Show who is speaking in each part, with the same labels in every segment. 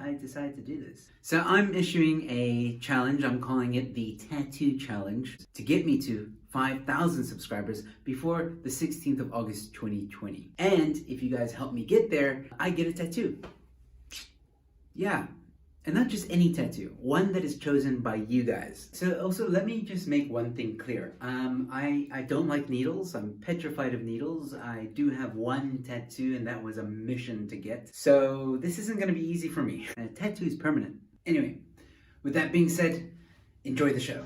Speaker 1: I decided to do this. So I'm issuing a challenge. I'm calling it the Tattoo Challenge to get me to 5,000 subscribers before the 16th of August 2020. And if you guys help me get there, I get a tattoo. Yeah. And not just any tattoo, one that is chosen by you guys. So also let me just make one thing clear. I don't like needles. I'm petrified of needles. I do have one tattoo and that was a mission to get. So this isn't gonna be easy for me. A tattoo is permanent. Anyway, with that being said, enjoy the show.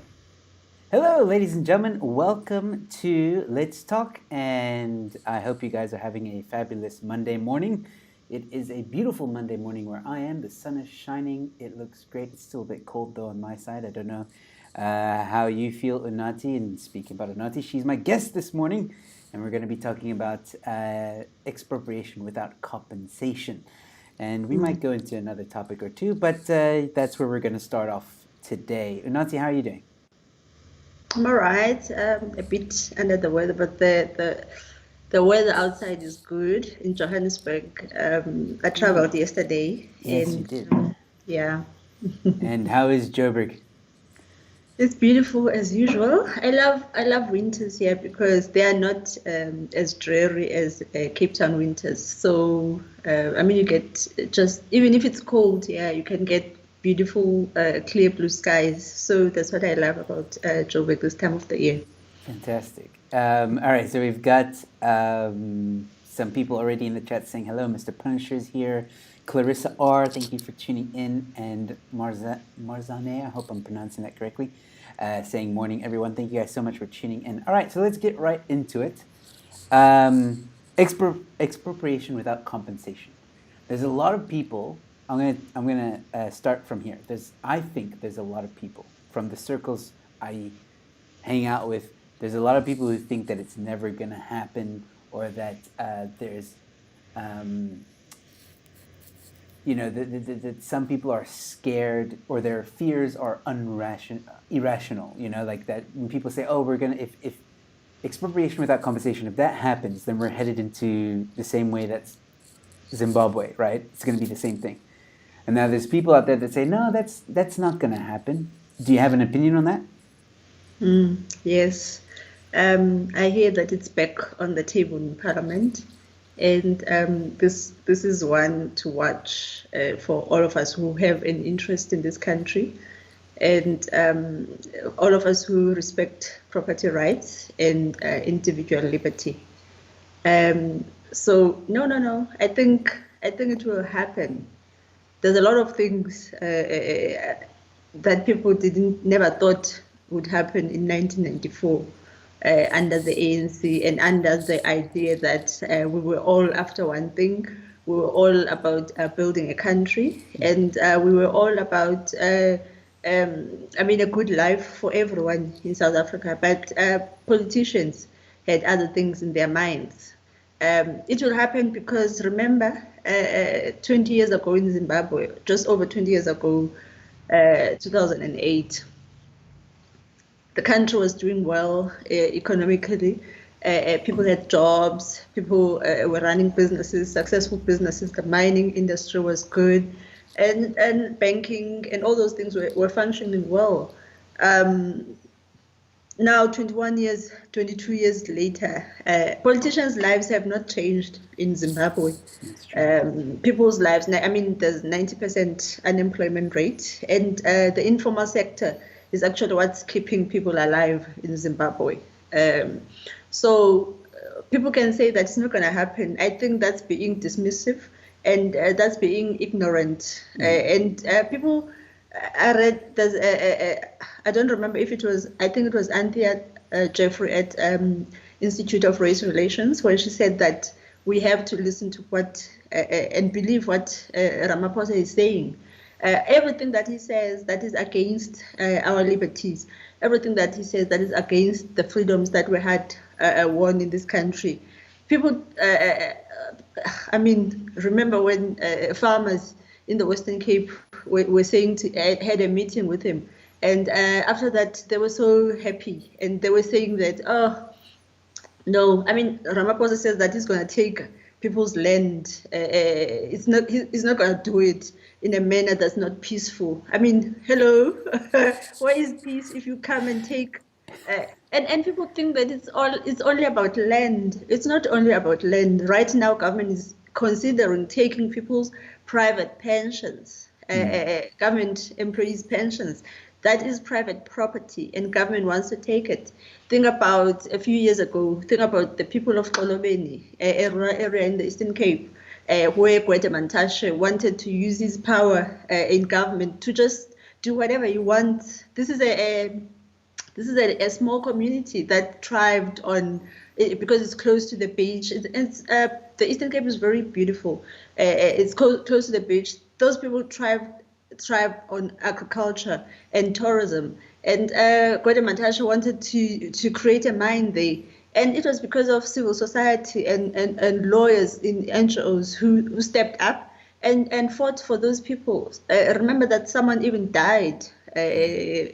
Speaker 1: Hello, ladies and gentlemen. Welcome to Let's Talk, and I hope you guys are having a fabulous Monday morning. It is a beautiful Monday morning where I am. The sun is shining. It looks great. It's still a bit cold though on my side. I don't know how you feel, Unathi. And speaking about Unathi, she's my guest this morning, and we're going to be talking about expropriation without compensation. And we might go into another topic or two, but that's where we're going to start off today. Unathi, how are you doing?
Speaker 2: I'm all right. A bit under the weather, but the weather outside is good in Johannesburg. I traveled yesterday.
Speaker 1: Yes, you did.
Speaker 2: Yeah.
Speaker 1: And how is Joburg?
Speaker 2: It's beautiful as usual. I love winters here because they are not as dreary as Cape Town winters. So you get just, even if it's cold, yeah, you can get beautiful clear blue skies. So that's what I love about Joburg this time of the year.
Speaker 1: Fantastic. All right, so we've got some people already in the chat saying hello. Mr. Punisher's here. Clarissa R, thank you for tuning in. And Marzane, I hope I'm pronouncing that correctly, saying morning, everyone. Thank you guys so much for tuning in. All right, so let's get right into it. Expropriation without compensation. There's a lot of people. I'm gonna start from here. I think there's a lot of people from the circles I hang out with. There's a lot of people who think that it's never going to happen, or that there's, that some people are scared, or their fears are irrational. Like that when people say, "Oh, we're gonna if expropriation without compensation, if that happens, then we're headed into the same way that's Zimbabwe, right? It's going to be the same thing." And now there's people out there that say, "No, that's not going to happen." Do you have an opinion on that?
Speaker 2: Yes. I hear that it's back on the table in Parliament, and this is one to watch for all of us who have an interest in this country, and all of us who respect property rights and individual liberty. So no. I think it will happen. There's a lot of things that people never thought would happen in 1994. Under the ANC and under the idea that we were all after one thing. We were all about building a country, and we were all about a good life for everyone in South Africa. But politicians had other things in their minds. It will happen because, remember, 20 years ago in Zimbabwe, just over 20 years ago, 2008, the country was doing well economically. People had jobs. People were running businesses, successful businesses. The mining industry was good, and banking and all those things were functioning well. Now, 22 years later, politicians' lives have not changed in Zimbabwe. People's lives, there's 90% unemployment rate, and the informal sector is actually what's keeping people alive in Zimbabwe. So people can say that it's not going to happen. I think that's being dismissive, and that's being ignorant. And people, I read, I don't remember if it was, I think it was Anthea Jeffrey at Institute of Race Relations, where she said that we have to listen to what and believe what Ramaphosa is saying. Everything that he says that is against our liberties, everything that he says that is against the freedoms that we had won in this country. People, remember when farmers in the Western Cape were saying had a meeting with him, and after that they were so happy, and they were saying that, Ramaphosa says that he's going to take people's land. He's not going to do it. in a manner that's not peaceful. I mean, hello, where is peace if you come and take? And people think that it's only about land. It's not only about land. Right now, government is considering taking people's private pensions, government employees' pensions. That is private property, and government wants to take it. Think about a few years ago. Think about the people of Kolobeni, a rural area in the Eastern Cape, where Gwede Mantashe wanted to use his power in government to just do whatever he wants. This is a small community that thrived on because it's close to the beach. The Eastern Cape is very beautiful. It's close to the beach. Those people thrive on agriculture and tourism. And Gwede Mantashe wanted to create a mine there. And it was because of civil society and lawyers in NGOs who stepped up and fought for those people. Remember that someone even died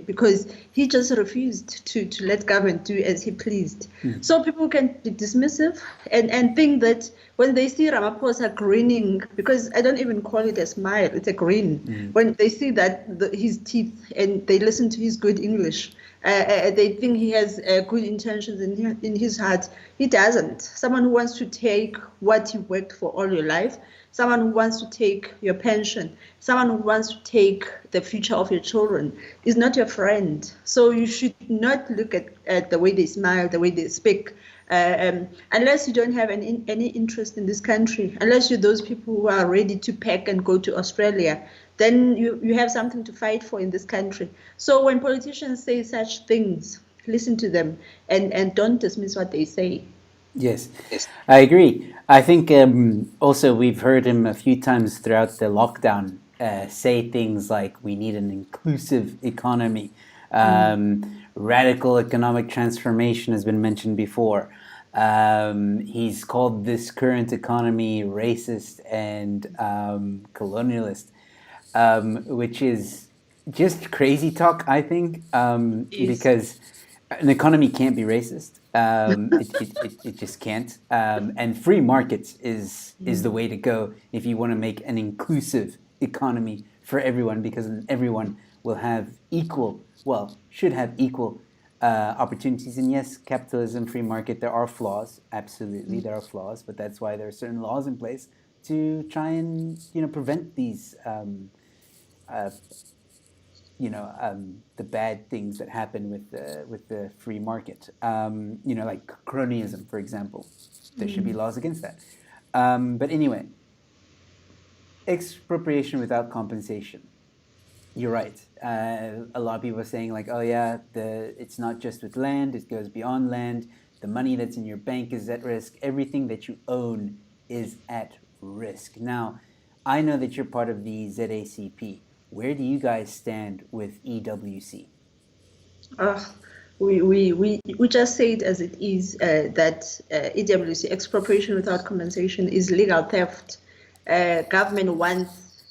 Speaker 2: because he just refused to let government do as he pleased. So people can be dismissive and think that when they see Ramaphosa grinning, because I don't even call it a smile, it's a grin. When they see that his teeth and they listen to his good English, they think he has good intentions in his heart. He doesn't. Someone who wants to take what you worked for all your life, someone who wants to take your pension, someone who wants to take the future of your children is not your friend. So you should not look at the way they smile, the way they speak, unless you don't have any interest in this country, unless you're those people who are ready to pack and go to Australia, then you have something to fight for in this country. So when politicians say such things, listen to them and don't dismiss what they say.
Speaker 1: Yes, I agree. I think also we've heard him a few times throughout the lockdown say things like we need an inclusive economy. Radical economic transformation has been mentioned before. He's called this current economy racist and colonialist, which is just crazy talk, I think, because an economy can't be racist. It just can't. And free markets is the way to go if you want to make an inclusive economy for everyone, because everyone will have should have equal opportunities. And yes, capitalism, free market, there are flaws. Absolutely, there are flaws, but that's why there are certain laws in place to try and prevent these the bad things that happen with the free market. Like cronyism, for example. There should be laws against that. But anyway, expropriation without compensation. You're right. A lot of people are saying like, oh yeah, it's not just with land, it goes beyond land. The money that's in your bank is at risk. Everything that you own is at risk. Now, I know that you're part of the ZACP. Where do you guys stand with EWC?
Speaker 2: We just say it as it is, that EWC, expropriation without compensation, is legal theft.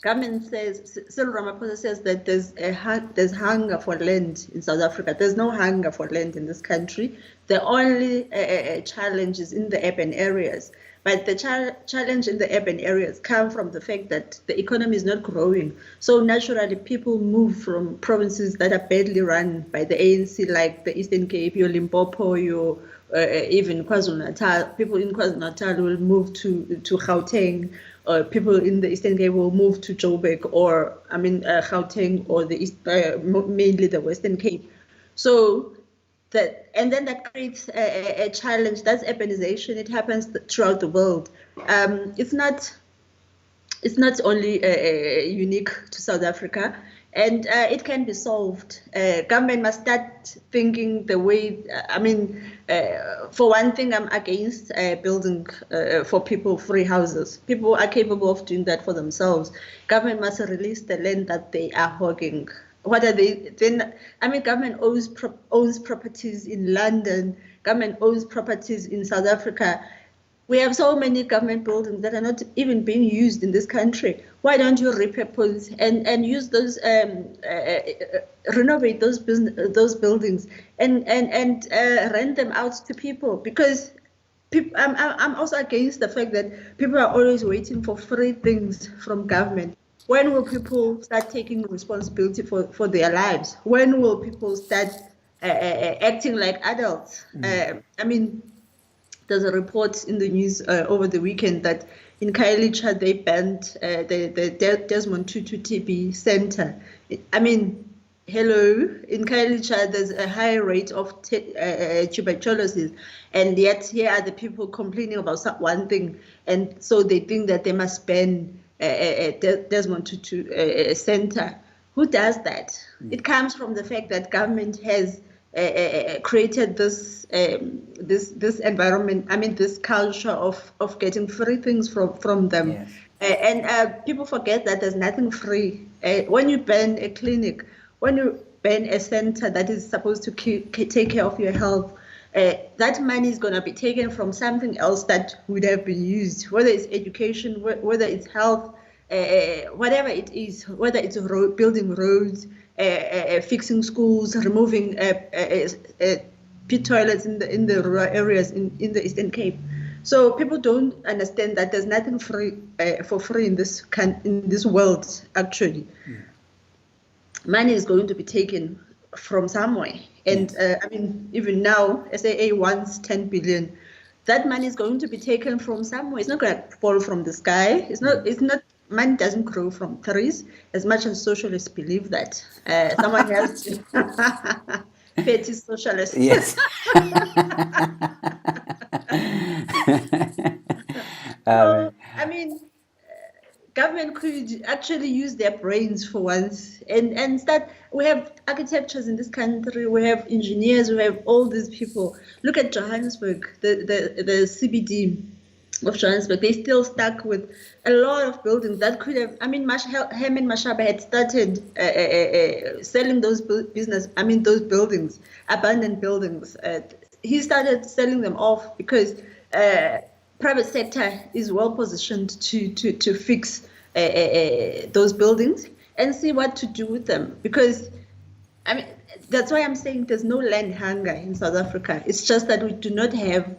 Speaker 2: Government says, Cyril Ramaphosa says that there's hunger for land in South Africa. There's no hunger for land in this country. The only challenge is in the urban areas. But the challenge in the urban areas come from the fact that the economy is not growing. So naturally, people move from provinces that are badly run by the ANC, like the Eastern Cape, your Limpopo, your even KwaZulu-Natal. People in KwaZulu-Natal will move to Gauteng. People in the Eastern Cape will move to Joburg Gauteng, or mainly the Western Cape. So that creates a challenge. That's urbanization. It happens throughout the world. It's not only unique to South Africa, and it can be solved. Government must start thinking the way. For one thing, I'm against building for people free houses. People are capable of doing that for themselves. Government must release the land that they are hogging. What are they then? Government owns properties in London. Government owns properties in South Africa. We have so many government buildings that are not even being used in this country. Why don't you repurpose and use those, renovate those buildings and rent them out to people? Because I'm also against the fact that people are always waiting for free things from government. When will people start taking responsibility for their lives? When will people start acting like adults? I mean, there's a report in the news over the weekend that in Kailicha they banned the Desmond Tutu TB Center. I mean, hello, in Kailicha there's a high rate of tuberculosis, and yet here are the people complaining about one thing, and so they think that they must ban Desmond Tutu Center. Who does that? It comes from the fact that government has created this environment. I mean, this culture of getting free things from them.
Speaker 1: Yes.
Speaker 2: And people forget that there's nothing free. When you ban a clinic, when you ban a center that is supposed to take care of your health, that money is going to be taken from something else that would have been used, whether it's education, whether it's health, whatever it is, whether it's building roads, fixing schools, removing pit toilets in the rural areas in the Eastern Cape. So people don't understand that there's nothing free for free in this world. Actually, money is going to be taken from somewhere, and I mean, even now, SAA wants 10 billion. That money is going to be taken from somewhere. It's not going to fall from the sky. It's not. Money doesn't grow from trees, as much as socialists believe that. Someone has to. Petty socialists.
Speaker 1: Yes.
Speaker 2: So, I mean, government could actually use their brains for once and start. We have architects in this country, we have engineers, we have all these people. Look at Johannesburg, the CBD of Johannesburg. They still stuck with a lot of buildings that could have. I mean, Herman Mashaba had started selling those those buildings, abandoned buildings. He started selling them off because private sector is well positioned to fix those buildings and see what to do with them. Because I mean, that's why I'm saying there's no land hunger in South Africa. It's just that we do not have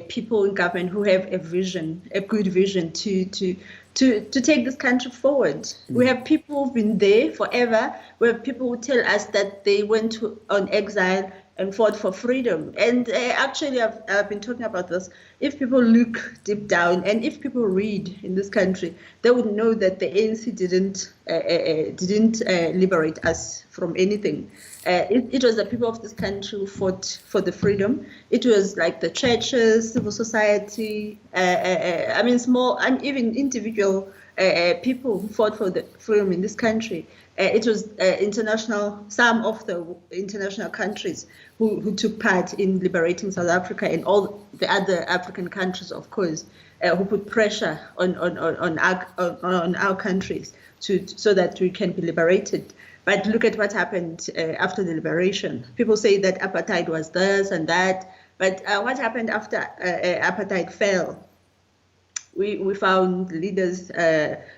Speaker 2: people in government who have a vision, a good vision to take this country forward. We have people who've been there forever. We have people who tell us that they went on exile and fought for freedom. And actually, I've been talking about this. If people look deep down and if people read in this country, they would know that the ANC didn't liberate us from anything. It was the people of this country who fought for the freedom. It was like the churches, civil society, I mean, small and even individual people who fought for the freedom in this country. It was some of the international countries who took part in liberating South Africa and all the other African countries, of course, who put pressure on our countries so that we can be liberated. But look at what happened after the liberation. People say that apartheid was this and that, but what happened after apartheid fell? We found leaders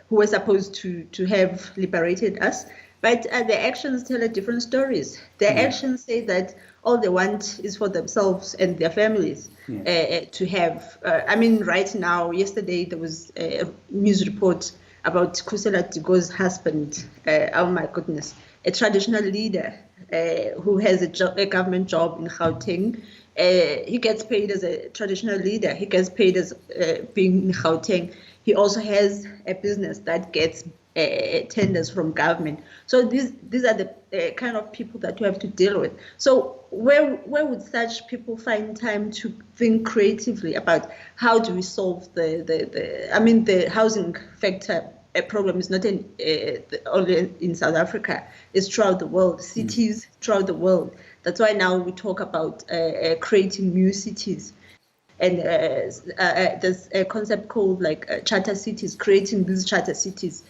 Speaker 2: who were supposed to have liberated us, but their actions tell a different stories. Their actions say that all they want is for themselves and their families to have. I mean, right now, yesterday there was a news report about Kusela Digo's husband. Oh my goodness, a traditional leader who has a government job in Gauteng. He gets paid as a traditional leader. He gets paid as being in Gauteng. He also has a business that gets tenders from government. So these are the kind of people that you have to deal with. So where would such people find time to think creatively about how do we solve the housing factor problem is not only in South Africa, it's throughout the world, cities throughout the world. That's why now we talk about creating new cities. And there's a concept called charter cities, creating these charter cities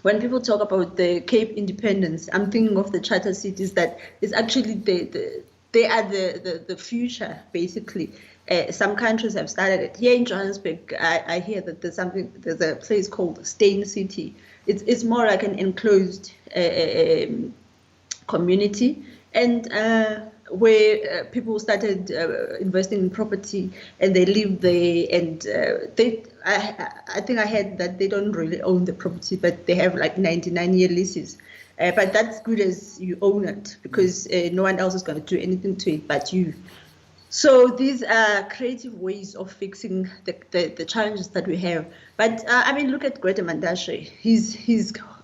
Speaker 2: when people talk about the Cape independence, I'm thinking of the charter cities that is actually they are the future, basically. Some countries have started it. Here in Johannesburg, I hear that there's a place called Stain City. It's more like an enclosed community. And where people started investing in property and they live there, and I think I heard that they don't really own the property, but they have like 99-year leases. But that's good as you own it, because no one else is going to do anything to it but you. So these are creative ways of fixing the challenges that we have. But I mean, look at Greta Mandashe.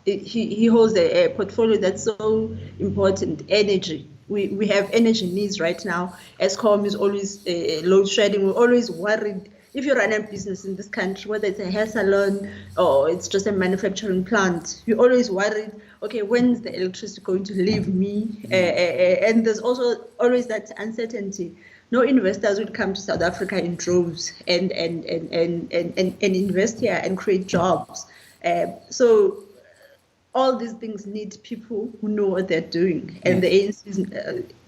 Speaker 2: He holds a portfolio that's so important. Energy. We have energy needs right now. Eskom is always load shedding. We're always worried. If you run a business in this country, whether it's a hair salon or it's just a manufacturing plant, you're always worried, okay, when's the electricity going to leave me? And there's also always that uncertainty. No investors will come to South Africa in droves and invest here and create jobs. So all these things need people who know what they're doing. And the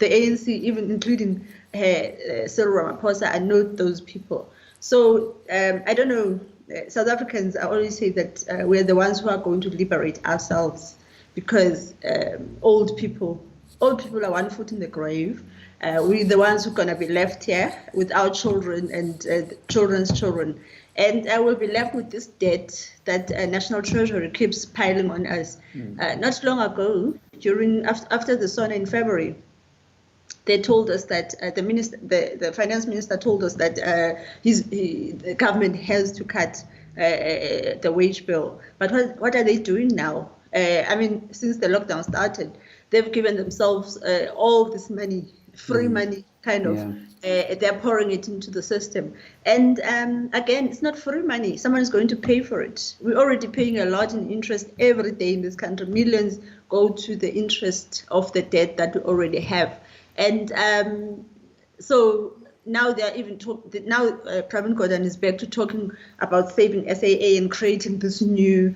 Speaker 2: ANC, even including Cyril Ramaphosa, I know those people. So I don't know, South Africans, I always say that we're the ones who are going to liberate ourselves, because old people are one foot in the grave. We're the ones who are going to be left here with our children and children's children. And we'll be left with this debt that National Treasury keeps piling on us. Not long ago, after the SONA in February, they told us that the finance minister told us that the government has to cut the wage bill. But what are they doing now? I mean, since the lockdown started, they've given themselves all this money, free money, kind of. They're pouring it into the system. And again, it's not free money. Someone is going to pay for it. We're already paying a lot in interest every day in this country. Millions go to the interest of the debt that we already have. And so now they're even Pravin Gordhan is back to talking about saving SAA and creating this new.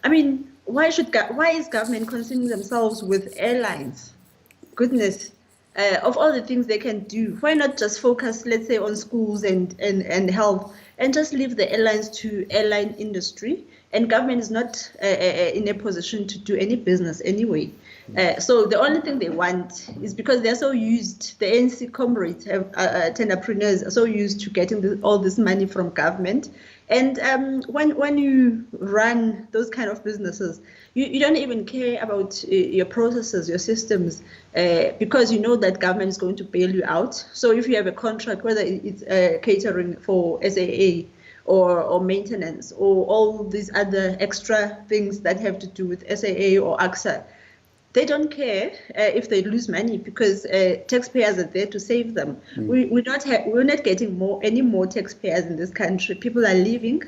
Speaker 2: I mean, why is government concerning themselves with airlines? Goodness, of all the things they can do, why not just focus, let's say, on schools and health, and just leave the airlines to airline industry? And government is not in a position to do any business anyway. So the only thing they want is, because they're so used, the ANC comrades, entrepreneurs are so used to getting all this money from government. And when you run those kind of businesses, you don't even care about your processes, your systems, because you know that government is going to bail you out. So if you have a contract, whether it's catering for SAA or maintenance or all these other extra things that have to do with SAA or AXA, they don't care if they lose money, because taxpayers are there to save them. We're not getting any more taxpayers in this country. People are leaving.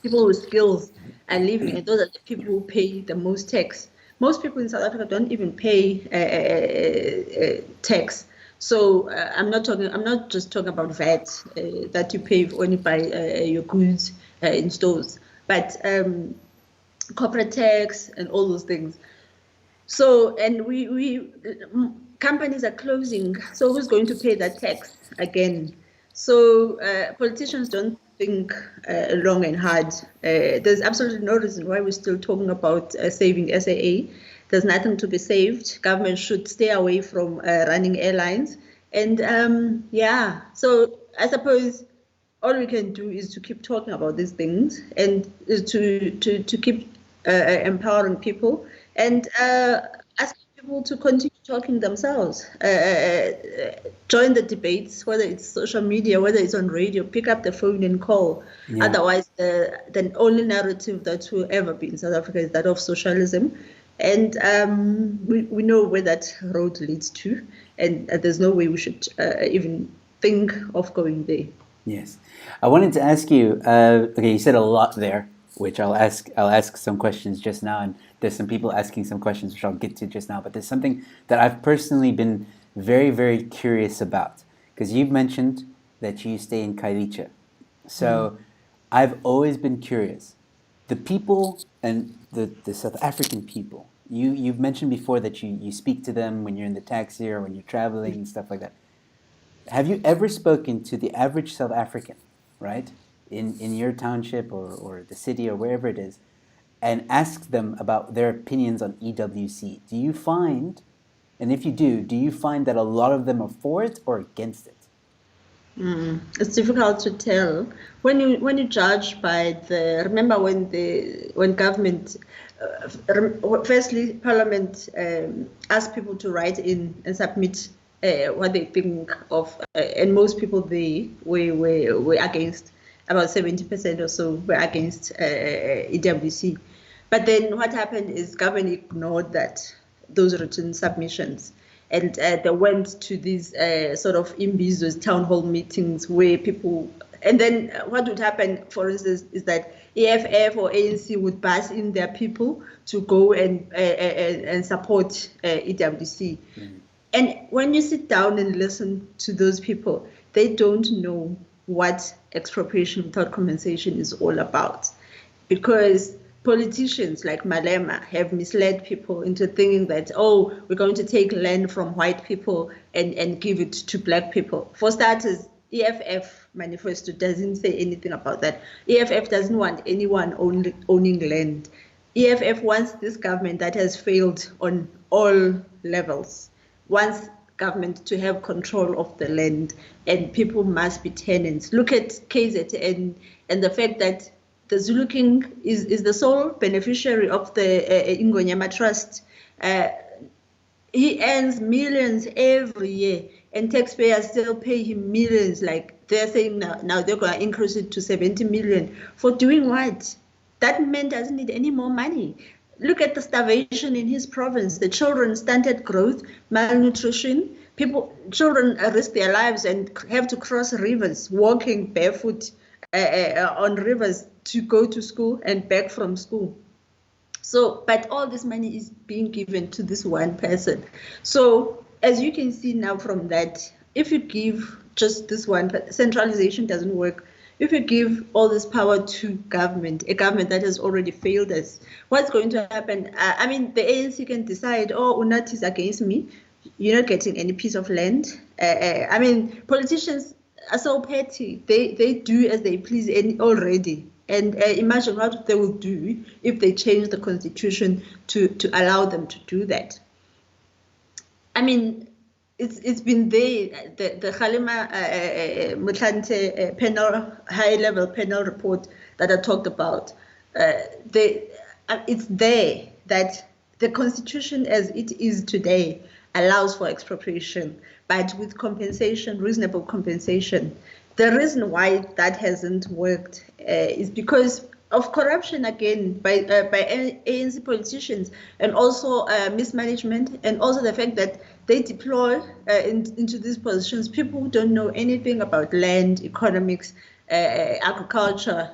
Speaker 2: People with skills are leaving, and those are the people who pay the most tax. Most people in South Africa don't even pay tax. So I'm not just talking about VAT that you pay when you buy your goods in stores, but corporate tax and all those things. So, and we companies are closing. So who's going to pay that tax again? So politicians don't think long and hard. There's absolutely no reason why we're still talking about saving SAA. There's nothing to be saved. Government should stay away from running airlines. And so I suppose all we can do is to keep talking about these things and to keep empowering people and ask people to continue talking themselves. Join the debates, whether it's social media, whether it's on radio, pick up the phone and call. Otherwise, the only narrative that will ever be in South Africa is that of socialism. And we know where that road leads to, and there's no way we should even think of going there.
Speaker 1: Yes. I wanted to ask you, okay, you said a lot there, which I'll ask some questions just now, and there's some people asking some questions which I'll get to just now, but there's something that I've personally been very, very curious about, because you've mentioned that you stay in Kailicha. So I've always been curious. The people and the South African people, you've mentioned before that you speak to them when you're in the taxi or when you're traveling and stuff like that. Have you ever spoken to the average South African, right, in your township or the city or wherever it is, and asked them about their opinions on EWC? Do you find And if you do you find that a lot of them are for it or against it?
Speaker 2: It's difficult to tell when you judge by the. Remember when government, firstly, Parliament asked people to write in and submit what they think of, and most people were against. About 70% or so were against EWC. But then what happened is government ignored those written submissions. And they went to these sort of imbizos, town hall meetings where people, and then what would happen, for instance, is that EFF or ANC would bus in their people to go and support EWC. And when you sit down and listen to those people, they don't know what expropriation without compensation is all about, because politicians like Malema have misled people into thinking that, oh, we're going to take land from white people and give it to black people. For starters, EFF manifesto doesn't say anything about that. EFF doesn't want anyone owning land. EFF wants this government that has failed on all levels, wants government to have control of the land, and people must be tenants. Look at KZN and the fact that the Zulu King is the sole beneficiary of the Ingonyama Trust. He earns millions every year, and taxpayers still pay him millions. Like they're saying now they're going to increase it to 70 million. For doing what? That man doesn't need any more money. Look at the starvation in his province. The children stunted growth, malnutrition. Children risk their lives and have to cross rivers, walking barefoot on rivers to go to school and back from school. So, but all this money is being given to this one person. So, as you can see now from that, if you give just this one, centralization doesn't work. If you give all this power to government, a government that has already failed us, what's going to happen? I mean, the ANC can decide, oh, Unathi is against me. You're not getting any piece of land. I mean, politicians are so petty. They do as they please already. And imagine what they will do if they change the constitution to allow them to do that. I mean, it's been there. The Kgalema Motlanthe panel, high-level panel report that I talked about. It's there that the constitution as it is today allows for expropriation, but with compensation, reasonable compensation. The reason why that hasn't worked is because of corruption again by ANC politicians, and also mismanagement, and also the fact that they deploy into these positions people who don't know anything about land, economics, agriculture,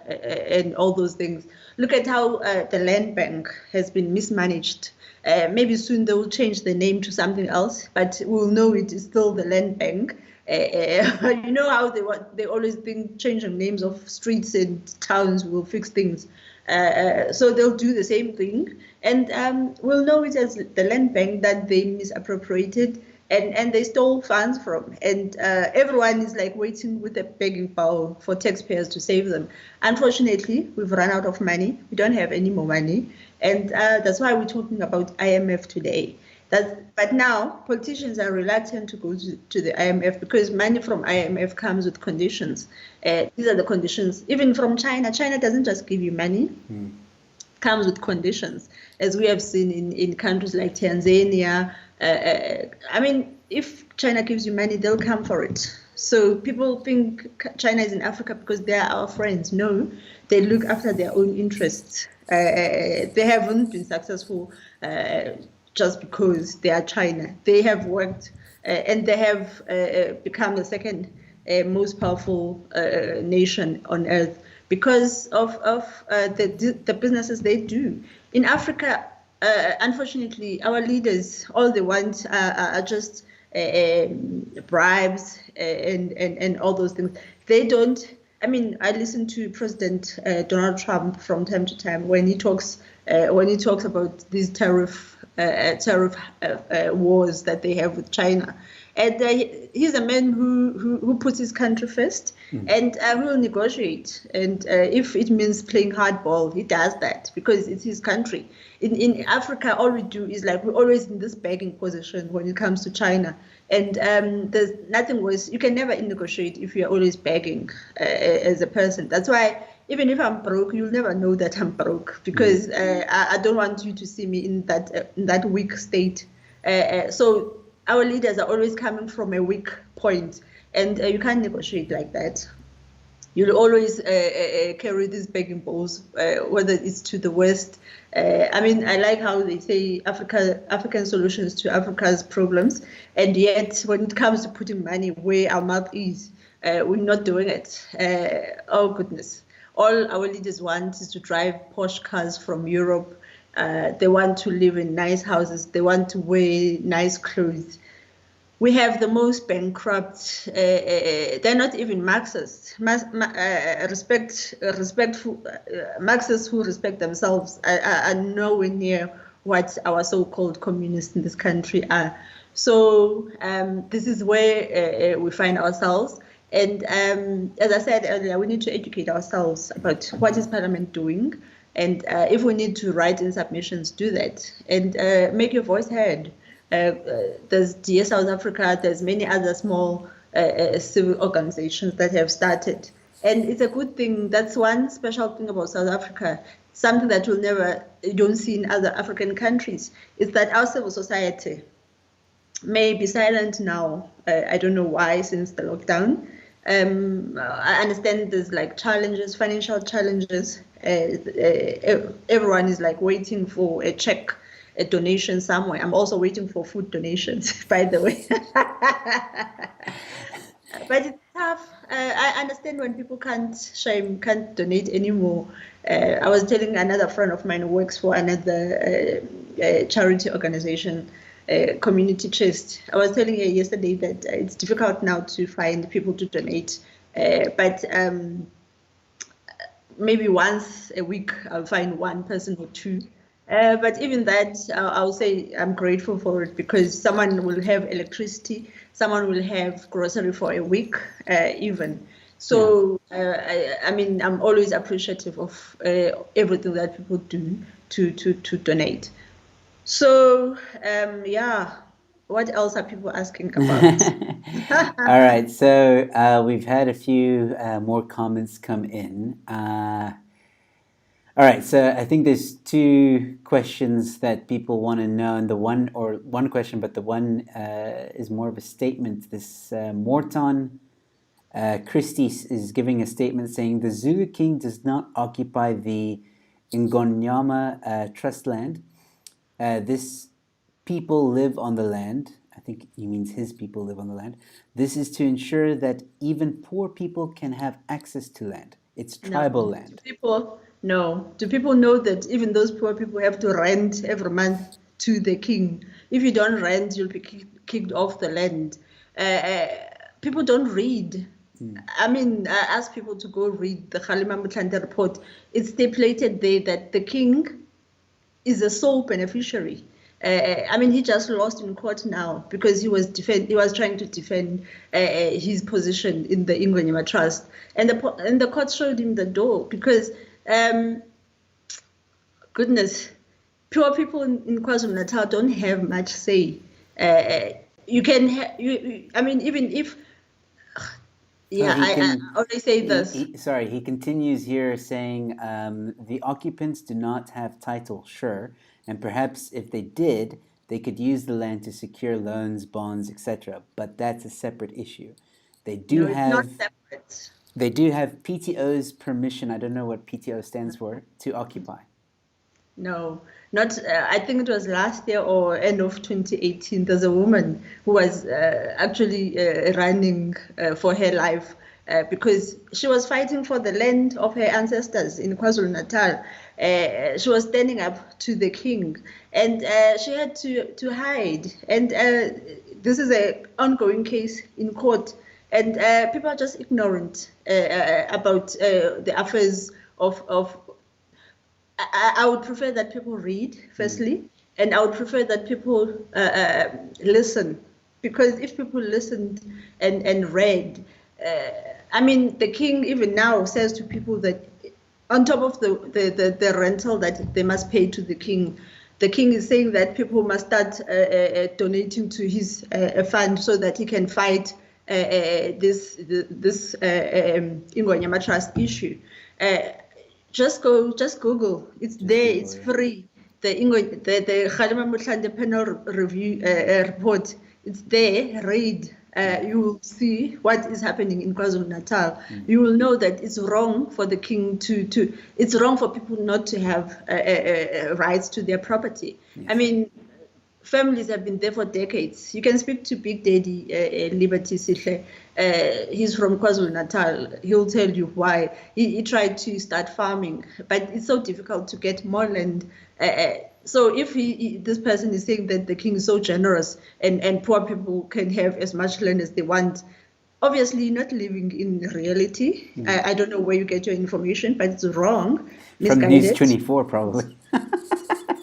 Speaker 2: and all those things. Look at how the land bank has been mismanaged. Maybe soon they will change the name to something else, but we'll know it is still the land bank. You know how they always think changing names of streets and towns will fix things. So they'll do the same thing, and we'll know it as the land bank that they misappropriated and they stole funds from. And everyone is like waiting with a begging bowl for taxpayers to save them. Unfortunately, we've run out of money. We don't have any more money. And that's why we're talking about IMF today. But now politicians are reluctant to go to the IMF because money from IMF comes with conditions. These are the conditions. Even from China, China doesn't just give you money. Comes with conditions, as we have seen in countries like Tanzania. I mean, if China gives you money, they'll come for it. So people think China is in Africa because they are our friends. No, they look after their own interests. They haven't been successful just because they are China. They have worked and they have become the second most powerful nation on earth because of the businesses they do. In Africa, unfortunately, our leaders, all they want are just bribes and all those things. They don't. I mean, I listen to President Donald Trump from time to time when he talks about these tariff tariff wars that they have with China. And he's a man who puts his country first and will negotiate. And if it means playing hardball, he does that because it's his country. In Africa, all we do is like we're always in this begging position when it comes to China. And there's nothing worse. You can never negotiate if you're always begging as a person. That's why even if I'm broke, you'll never know that I'm broke because I don't want you to see me in that weak state. So our leaders are always coming from a weak point, and you can't negotiate like that. You'll always carry these begging bowls, whether it's to the West. I mean, I like how they say African solutions to Africa's problems, and yet when it comes to putting money where our mouth is, we're not doing it. Oh, goodness. All our leaders want is to drive posh cars from Europe. They want to live in nice houses. They want to wear nice clothes. We have the most bankrupt. They're not even Marxists. Respectful Marxists who respect themselves are nowhere near what our so-called communists in this country are. So this is where we find ourselves. And as I said earlier, we need to educate ourselves about what is Parliament doing. And if we need to write in submissions, do that and make your voice heard. There's Dear South Africa, there's many other small civil organizations that have started. And it's a good thing. That's one special thing about South Africa, something that you don't see in other African countries, is that our civil society may be silent now. I don't know why, since the lockdown. I understand there's like challenges, financial challenges. Everyone is like waiting for a check, a donation somewhere. I'm also waiting for food donations, by the way. But it's tough. I understand when people can't donate anymore. I was telling another friend of mine who works for another charity organization, Community Chest. I was telling her yesterday that it's difficult now to find people to donate, but maybe once a week I'll find one person or two. But even that, I'll say I'm grateful for it because someone will have electricity, someone will have grocery for a week, even. So, I mean, I'm always appreciative of everything that people do to donate. So, what else are people asking about?
Speaker 1: All right, so we've had a few more comments come in. All right, so I think there's two questions that people want to know, and one question, but the one is more of a statement. This Morton Christie is giving a statement saying the Zulu king does not occupy the Ingonyama trust land. This people live on the land. I think he means his people live on the land. This is to ensure that even poor people can have access to land. It's tribal land.
Speaker 2: Do people know that even those poor people have to rent every month to the king? If you don't rent, you'll be kicked off the land. People don't read. I mean, I asked people to go read the Kgalema Motlanthe report. It's stipulated there that the king is a sole beneficiary. I mean, he just lost in court now because he was trying to defend his position in the Ingonyama Trust, and the court showed him the door because, goodness, poor people in KwaZulu-Natal don't have much say. You can, I mean, even if. I always say this.
Speaker 1: He continues here saying the occupants do not have title, sure, and perhaps if they did, they could use the land to secure loans, bonds, etc. But that's a separate issue. They do have.
Speaker 2: It's not separate.
Speaker 1: They do have PTO's permission. I don't know what PTO stands for, to occupy.
Speaker 2: No, not. I think it was last year or end of 2018. There's a woman who was actually running for her life because she was fighting for the land of her ancestors in KwaZulu-Natal. She was standing up to the king, and she had to hide. And this is an ongoing case in court, and people are just ignorant about the affairs of. I would prefer that people read, firstly, And I would prefer that people listen, because if people listened and read, I mean, the king even now says to people that on top of the rental that they must pay to the king is saying that people must start donating to his fund so that he can fight this Ingonyama Trust issue. Just Google. It's there. It's free. The Kgalema Motlhande panel review report. It's there. Read. You will see what is happening in KwaZulu-Natal. You will know that it's wrong for the king it's wrong for people not to have rights to their property. Yes. I mean, families have been there for decades. You can speak to Big Daddy Liberty Sihle. He's from KwaZulu-Natal. He'll tell you why. He tried to start farming, but it's so difficult to get more land. So if this person is saying that the king is so generous and poor people can have as much land as they want, obviously you're not living in reality. I don't know where you get your information, but it's wrong.
Speaker 1: From News 24, probably.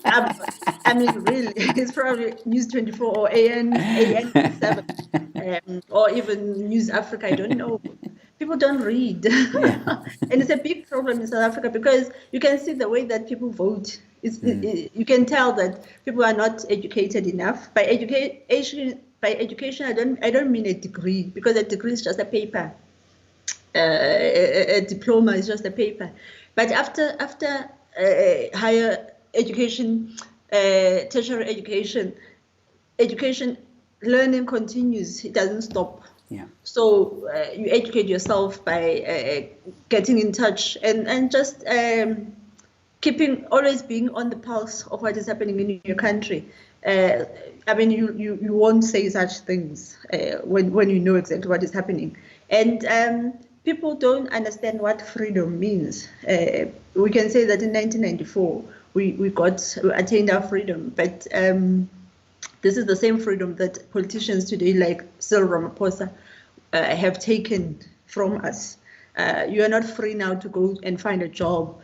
Speaker 2: I mean, really, it's probably News 24 or AN7 or even News Africa. I don't know. People don't read. Yeah. And it's a big problem in South Africa because you can see the way that people vote. You can tell that people are not educated enough. By education, I don't mean a degree, because a degree is just a paper. A diploma is just a paper. But after higher education, tertiary education, learning continues. It doesn't stop.
Speaker 1: Yeah.
Speaker 2: So you educate yourself by getting in touch and just always being on the pulse of what is happening in your country. I mean, you won't say such things when you know exactly what is happening. And people don't understand what freedom means. We can say that in 1994 we attained our freedom, but this is the same freedom that politicians today, like Cyril Ramaphosa, have taken from us. You are not free now to go and find a job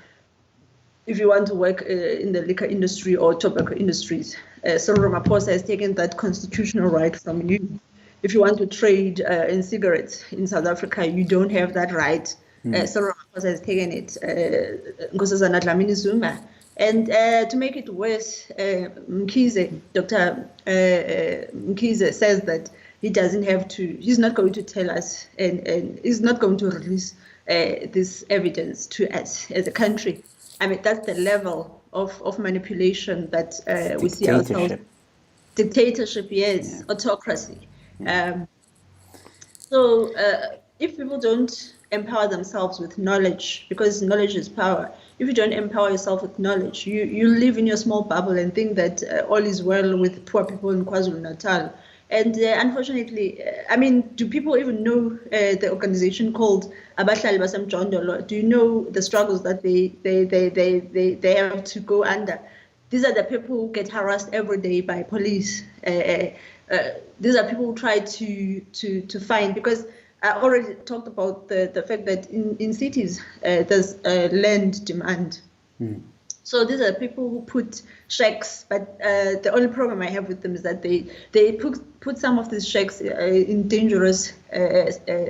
Speaker 2: if you want to work in the liquor industry or tobacco industries. Cyril Ramaphosa has taken that constitutional right from you. If you want to trade in cigarettes in South Africa, you don't have that right. Cyril Ramaphosa has taken it. Nkosazana Dlamini Zuma. And to make it worse, Dr. Mkhize says that he's not going to tell us and he's not going to release this evidence to us as a country. I mean, that's the level of manipulation that we see ourselves. Dictatorship, yes, yeah. Autocracy. Yeah. So if people don't empower themselves with knowledge, because knowledge is power, if you don't empower yourself with knowledge, you live in your small bubble and think that all is well with poor people in KwaZulu-Natal. And unfortunately, I mean, do people even know the organization called Abahlali Basemjondolo? Do you know the struggles that they have to go under? These are the people who get harassed every day by police. These are people who try to find, because I already talked about the fact that in cities there's land demand. So these are people who put shacks, but the only problem I have with them is that they put some of these shacks in dangerous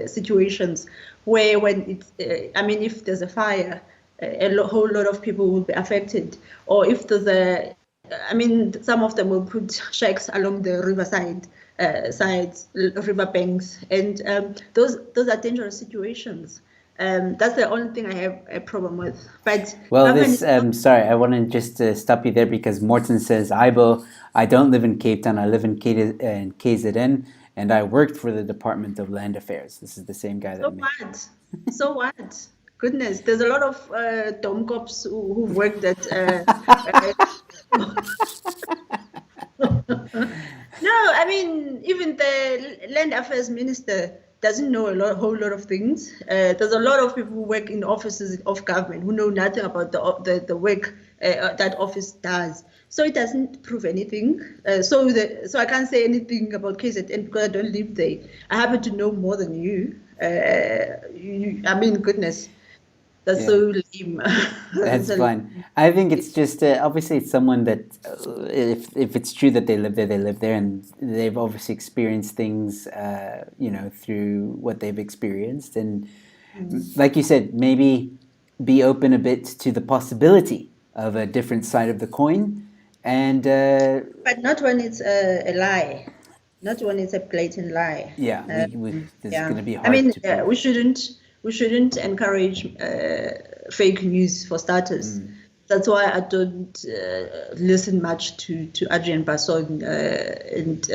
Speaker 2: situations where when if there's a fire, whole lot of people will be affected. Or if there's some of them will put shacks along the riverside, river banks, and those are dangerous situations. That's the only thing I have a problem with. But
Speaker 1: sorry, I want to just stop you there, because Morton says, Ibo, I don't live in Cape Town, I live in KZN, and I worked for the Department of Land Affairs. This is the same guy that
Speaker 2: So what? Goodness, there's a lot of dom cops who've worked at No, I mean, even the Land Affairs Minister doesn't know a whole lot of things. There's a lot of people who work in offices of government who know nothing about the work that office does. So it doesn't prove anything. So I can't say anything about KZN because I don't live there. I happen to know more than you. I mean, goodness. That's
Speaker 1: Yeah.
Speaker 2: so lame.
Speaker 1: That's
Speaker 2: So,
Speaker 1: fine. I think it's just obviously it's someone that if it's true that they live there, and they've obviously experienced things, through what they've experienced, and like you said, maybe be open a bit to the possibility of a different side of the coin, and
Speaker 2: but not when it's a lie, not when it's a blatant lie.
Speaker 1: yeah, we this is
Speaker 2: Yeah,
Speaker 1: going to be
Speaker 2: I
Speaker 1: hard
Speaker 2: mean,
Speaker 1: to prove.
Speaker 2: we shouldn't encourage fake news for starters. That's why I don't listen much to Adrian Basson and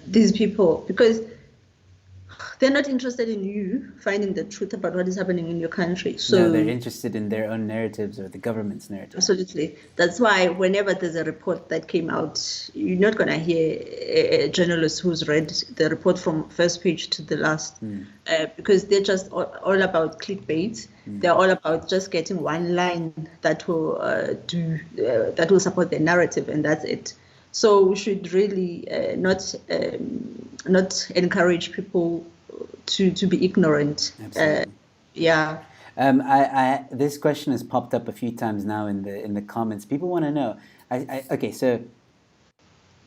Speaker 2: these people, because they're not interested in you finding the truth about what is happening in your country.
Speaker 1: No, they're
Speaker 2: So
Speaker 1: interested in their own narratives or the government's narrative.
Speaker 2: absolutely. That's why whenever there's a report that came out, you're not going to hear a journalist who's read the report from first page to the last, because they're just all about clickbait. They're all about just getting one line that will that will support their narrative, and that's it. So we should really not encourage people to be ignorant.
Speaker 1: Absolutely.
Speaker 2: Yeah.
Speaker 1: This question has popped up a few times now in the comments. People want to know. Okay, so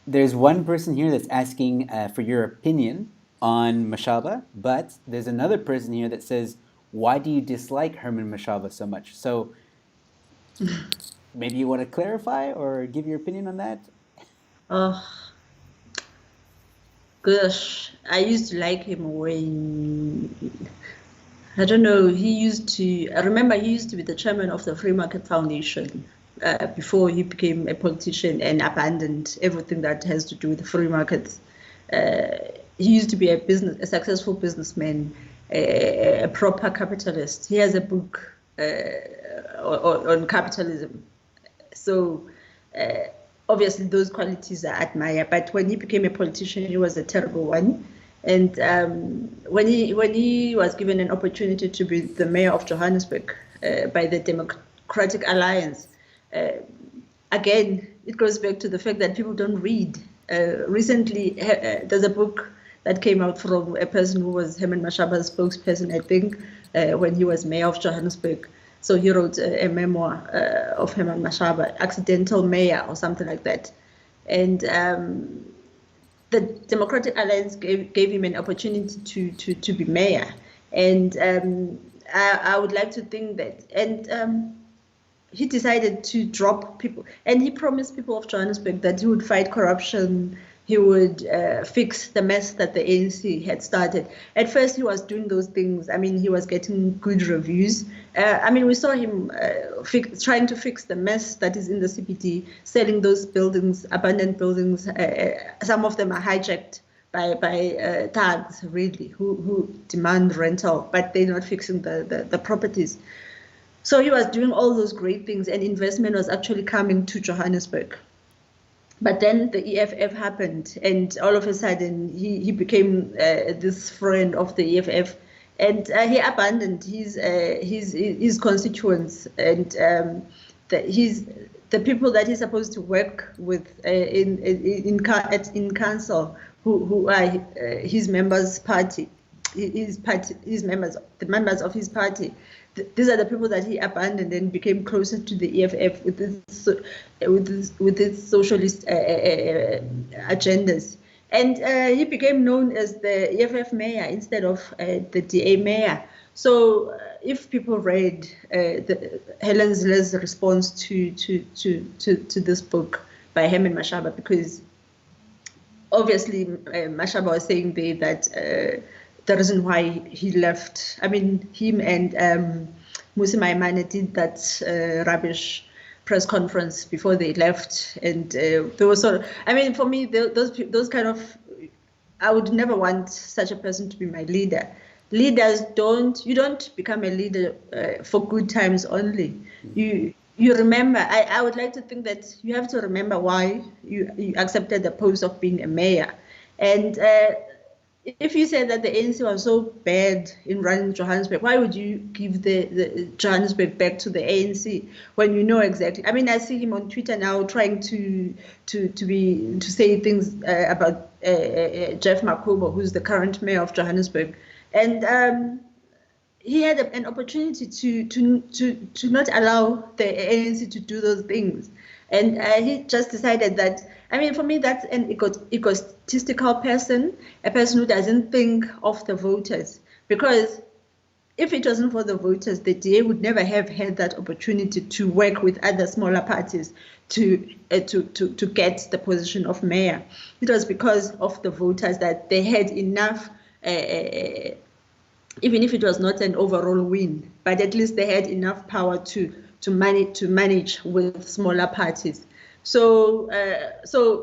Speaker 1: there's one person here that's asking for your opinion on Mashaba, but there's another person here that says, "Why do you dislike Herman Mashaba so much?" So maybe you want to clarify or give your opinion on that.
Speaker 2: Oh, gosh, I used to like him when, I don't know, I remember he used to be the chairman of the Free Market Foundation before he became a politician and abandoned everything that has to do with the free markets. He used to be a successful businessman, a proper capitalist. He has a book on capitalism. So obviously those qualities I admire. But when he became a politician, he was a terrible one. And when he was given an opportunity to be the mayor of Johannesburg by the Democratic Alliance, again, it goes back to the fact that people don't read. Recently, there's a book that came out from a person who was Herman Mashaba's spokesperson, I think, when he was mayor of Johannesburg. So he wrote a memoir of Herman Mashaba, Accidental Mayor, or something like that. And the Democratic Alliance gave him an opportunity to be mayor. And I would like to think that, and he decided to drop people, and he promised people of Johannesburg that he would fight corruption, he would fix the mess that the ANC had started. At first, he was doing those things. I mean, he was getting good reviews. We saw him trying to fix the mess that is in the CBD, selling those buildings, abandoned buildings. Some of them are hijacked by thugs, really, who demand rental, but they're not fixing the properties. So he was doing all those great things, and investment was actually coming to Johannesburg. But then the EFF happened, and all of a sudden he became this friend of the EFF, and he abandoned his constituents and the people that he's supposed to work with in council, who are his members' party, his members, the members of his party. These are the people that he abandoned and became closer to the EFF with its socialist agendas. And he became known as the EFF mayor instead of the DA mayor. So if people read Helen Zille's response to this book by Herman Mashaba, because obviously Mashaba was saying there that the reason why he left, I mean, him and Musi Maimane did that rubbish press conference before they left, and there was sort of, I mean, for me, those kind of, I would never want such a person to be my leader. Leaders you don't become a leader for good times only. You remember, I would like to think that you have to remember why you accepted the post of being a mayor. And if you said that the ANC was so bad in running Johannesburg, why would you give the Johannesburg back to the ANC when you know exactly? I mean, I see him on Twitter now trying to say things about Jeff Makubo, who's the current mayor of Johannesburg, and he had an opportunity to not allow the ANC to do those things. And he just decided that, I mean, for me, that's an egotistical person, a person who doesn't think of the voters. Because if it wasn't for the voters, the DA would never have had that opportunity to work with other smaller parties to get the position of mayor. It was because of the voters that they had enough, even if it was not an overall win, but at least they had enough power to manage with smaller parties. So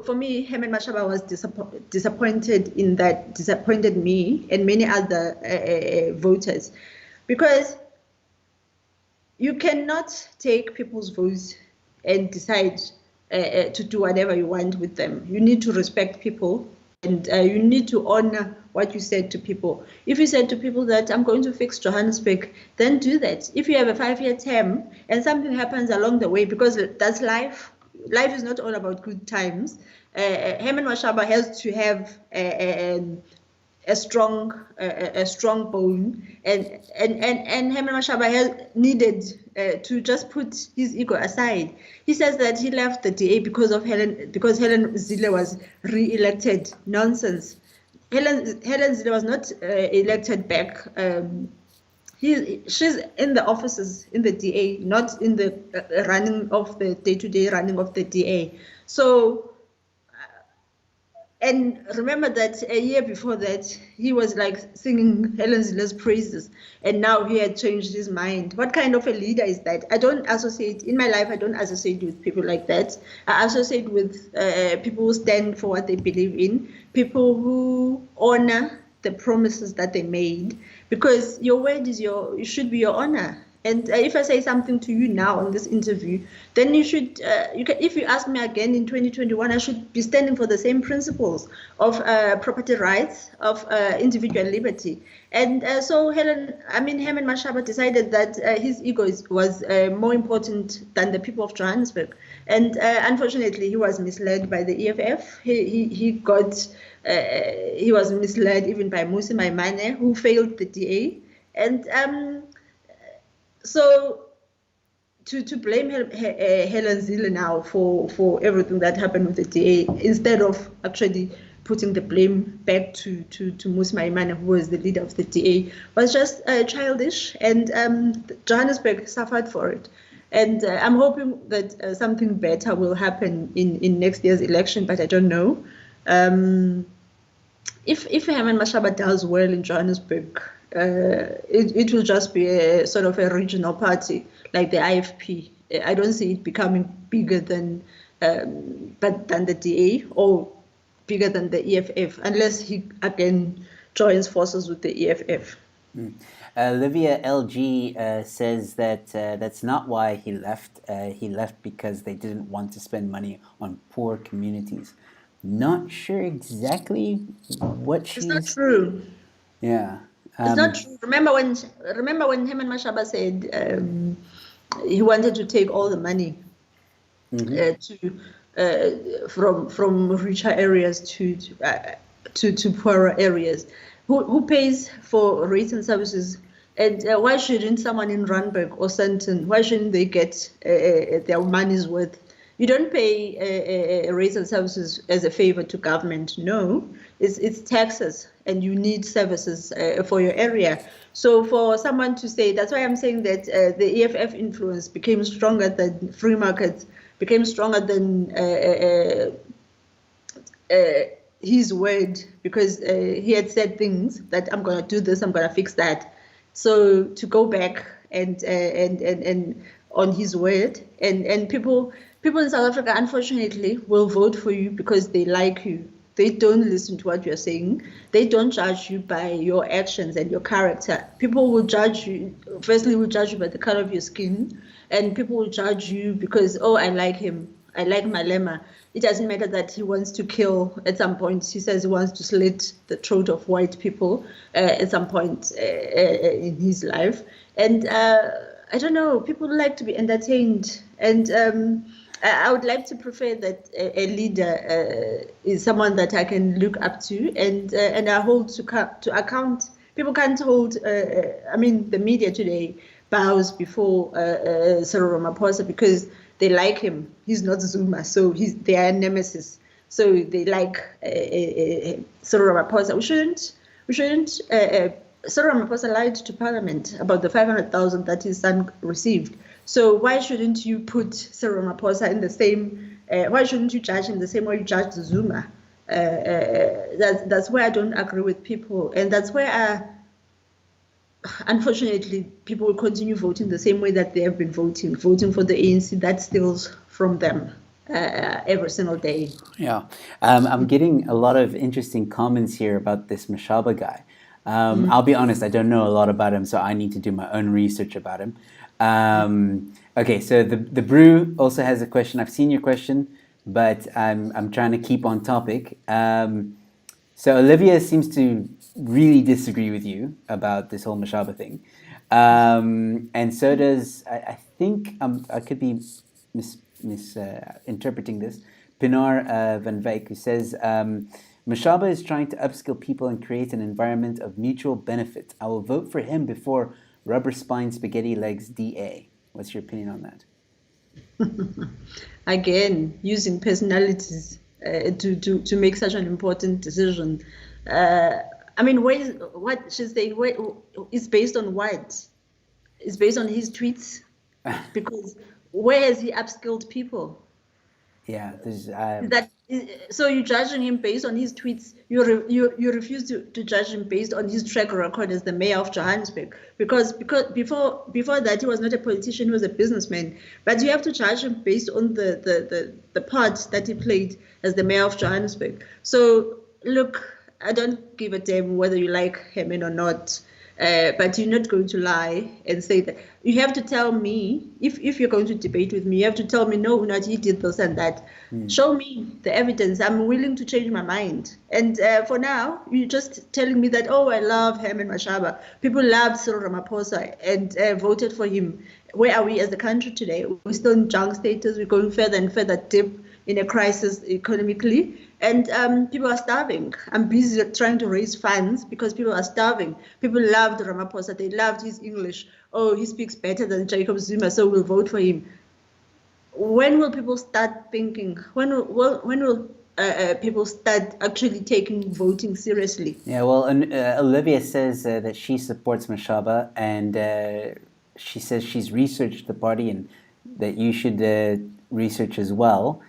Speaker 2: for me, Herman Mashaba was disappointed in that, disappointed me and many other voters, because you cannot take people's votes and decide to do whatever you want with them. You need to respect people, and you need to honor what you said to people. If you said to people that I'm going to fix Johannesburg, then do that. If you have a 5-year term and something happens along the way, because that's life. Life is not all about good times. Herman Mashaba has to have a strong bone, and Herman Mashaba needed to just put his ego aside. He says that he left the DA because Helen Zille was re-elected. Nonsense. Helen Zille was not elected back. She's in the offices in the DA, not in the running of the day-to-day running of the DA. So, and remember that a year before that, he was like singing Helen Zille's praises, and now he had changed his mind. What kind of a leader is that? I don't associate, in my life, I don't associate with people like that. I associate with people who stand for what they believe in, people who honor the promises that they made, because your word is it should be your honor. And if I say something to you now in this interview, then you should, if you ask me again in 2021, I should be standing for the same principles of property rights, of individual liberty. And so Herman Mashaba decided that his ego was more important than the people of Johannesburg. And unfortunately, he was misled by the EFF. He was misled even by Musi Maimane, who failed the DA. And so to blame Helen Zille now for everything that happened with the DA, instead of actually putting the blame back to Musi Maimane, who was the leader of the DA, was just childish, and Johannesburg suffered for it. And I'm hoping that something better will happen in next year's election, but I don't know. If Herman Mashaba does well in Johannesburg, it will just be a sort of a regional party like the IFP. I don't see it becoming bigger than the DA or bigger than the EFF, unless he again joins forces with the EFF.
Speaker 1: Olivia LG says that that's not why he left. He left because they didn't want to spend money on poor communities. Not sure exactly what she's...
Speaker 2: It's not true.
Speaker 1: Yeah.
Speaker 2: It's not true. Remember when Herman Mashaba said he wanted to take all the money from richer areas to poorer areas. Who pays for rates and services? And why shouldn't someone in Randburg or Sandton, why shouldn't they get their money's worth? You don't pay rates and services as a favor to government. No, it's taxes, and you need services for your area. So for someone to say, that's why I'm saying that the EFF influence became stronger than free markets, became stronger than his word, because he had said things that I'm going to do this, I'm going to fix that. So to go back and on his word, and people in South Africa, unfortunately, will vote for you because they like you. They don't listen to what you're saying. They don't judge you by your actions and your character. People will judge you, firstly, will judge you by the color of your skin, and people will judge you because, oh, I like him. I like Malema. It doesn't matter that he wants to kill at some point. He says he wants to slit the throat of white people at some point in his life. And I don't know, people like to be entertained. And I would like to prefer that a leader is someone that I can look up to and I hold to account. People can't hold. The media today bows before Cyril Ramaphosa because they like him. He's not Zuma, so they are nemesis. So they like Cyril Ramaphosa. We shouldn't. Cyril Ramaphosa lied to Parliament about the 500,000 that his son received. So why shouldn't you put Cyril Ramaphosa in the same? Why shouldn't you judge him the same way you judge Zuma? That's where I don't agree with people, and that's where unfortunately people will continue voting the same way that they have been voting for the ANC. That steals from them every single day.
Speaker 1: Yeah, I'm getting a lot of interesting comments here about this Mashaba guy. I'll be honest, I don't know a lot about him, so I need to do my own research about him. Okay, so the Brew also has a question. I've seen your question, but I'm trying to keep on topic. So Olivia seems to really disagree with you about this whole Mashaba thing. And so does, I think, I could be misinterpreting this, Pinar van Wyk, who says, Mashaba is trying to upskill people and create an environment of mutual benefit. I will vote for him before rubber spine spaghetti legs DA. What's your opinion on that?
Speaker 2: Again, using personalities to make such an important decision. What she's saying is based on what? It's based on his tweets. Because where has he upskilled people?
Speaker 1: Yeah,
Speaker 2: so you're judging him based on his tweets. You refuse to judge him based on his track record as the mayor of Johannesburg, because before that he was not a politician, he was a businessman. But you have to judge him based on the part that he played as the mayor of Johannesburg. So look, I don't give a damn whether you like Herman or not. But you're not going to lie and say that. You have to tell me, if you're going to debate with me, you have to tell me, no, Unathi did this and that. Show me the evidence. I'm willing to change my mind. And for now, you're just telling me that, oh, I love Herman Mashaba. People loved Cyril Ramaphosa and voted for him. Where are we as a country today? We're still in junk status. We're going further and further deep in a crisis economically. And people are starving. I'm busy trying to raise funds because people are starving. People loved Ramaphosa. They loved his English. Oh, he speaks better than Jacob Zuma, so we'll vote for him. When will people start thinking? When will people start actually taking voting seriously?
Speaker 1: Yeah, well, Olivia says that she supports Mashaba, and she says she's researched the party and that you should research as well.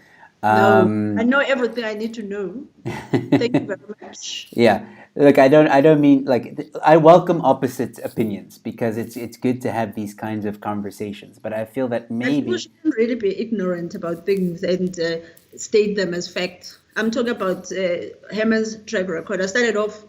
Speaker 2: No, I know everything I need to know. Thank you very much.
Speaker 1: Yeah, look, I don't mean like I welcome opposite opinions because it's good to have these kinds of conversations. But I feel that maybe
Speaker 2: people shouldn't really be ignorant about things and state them as fact. I'm talking about Herman's track record. I started off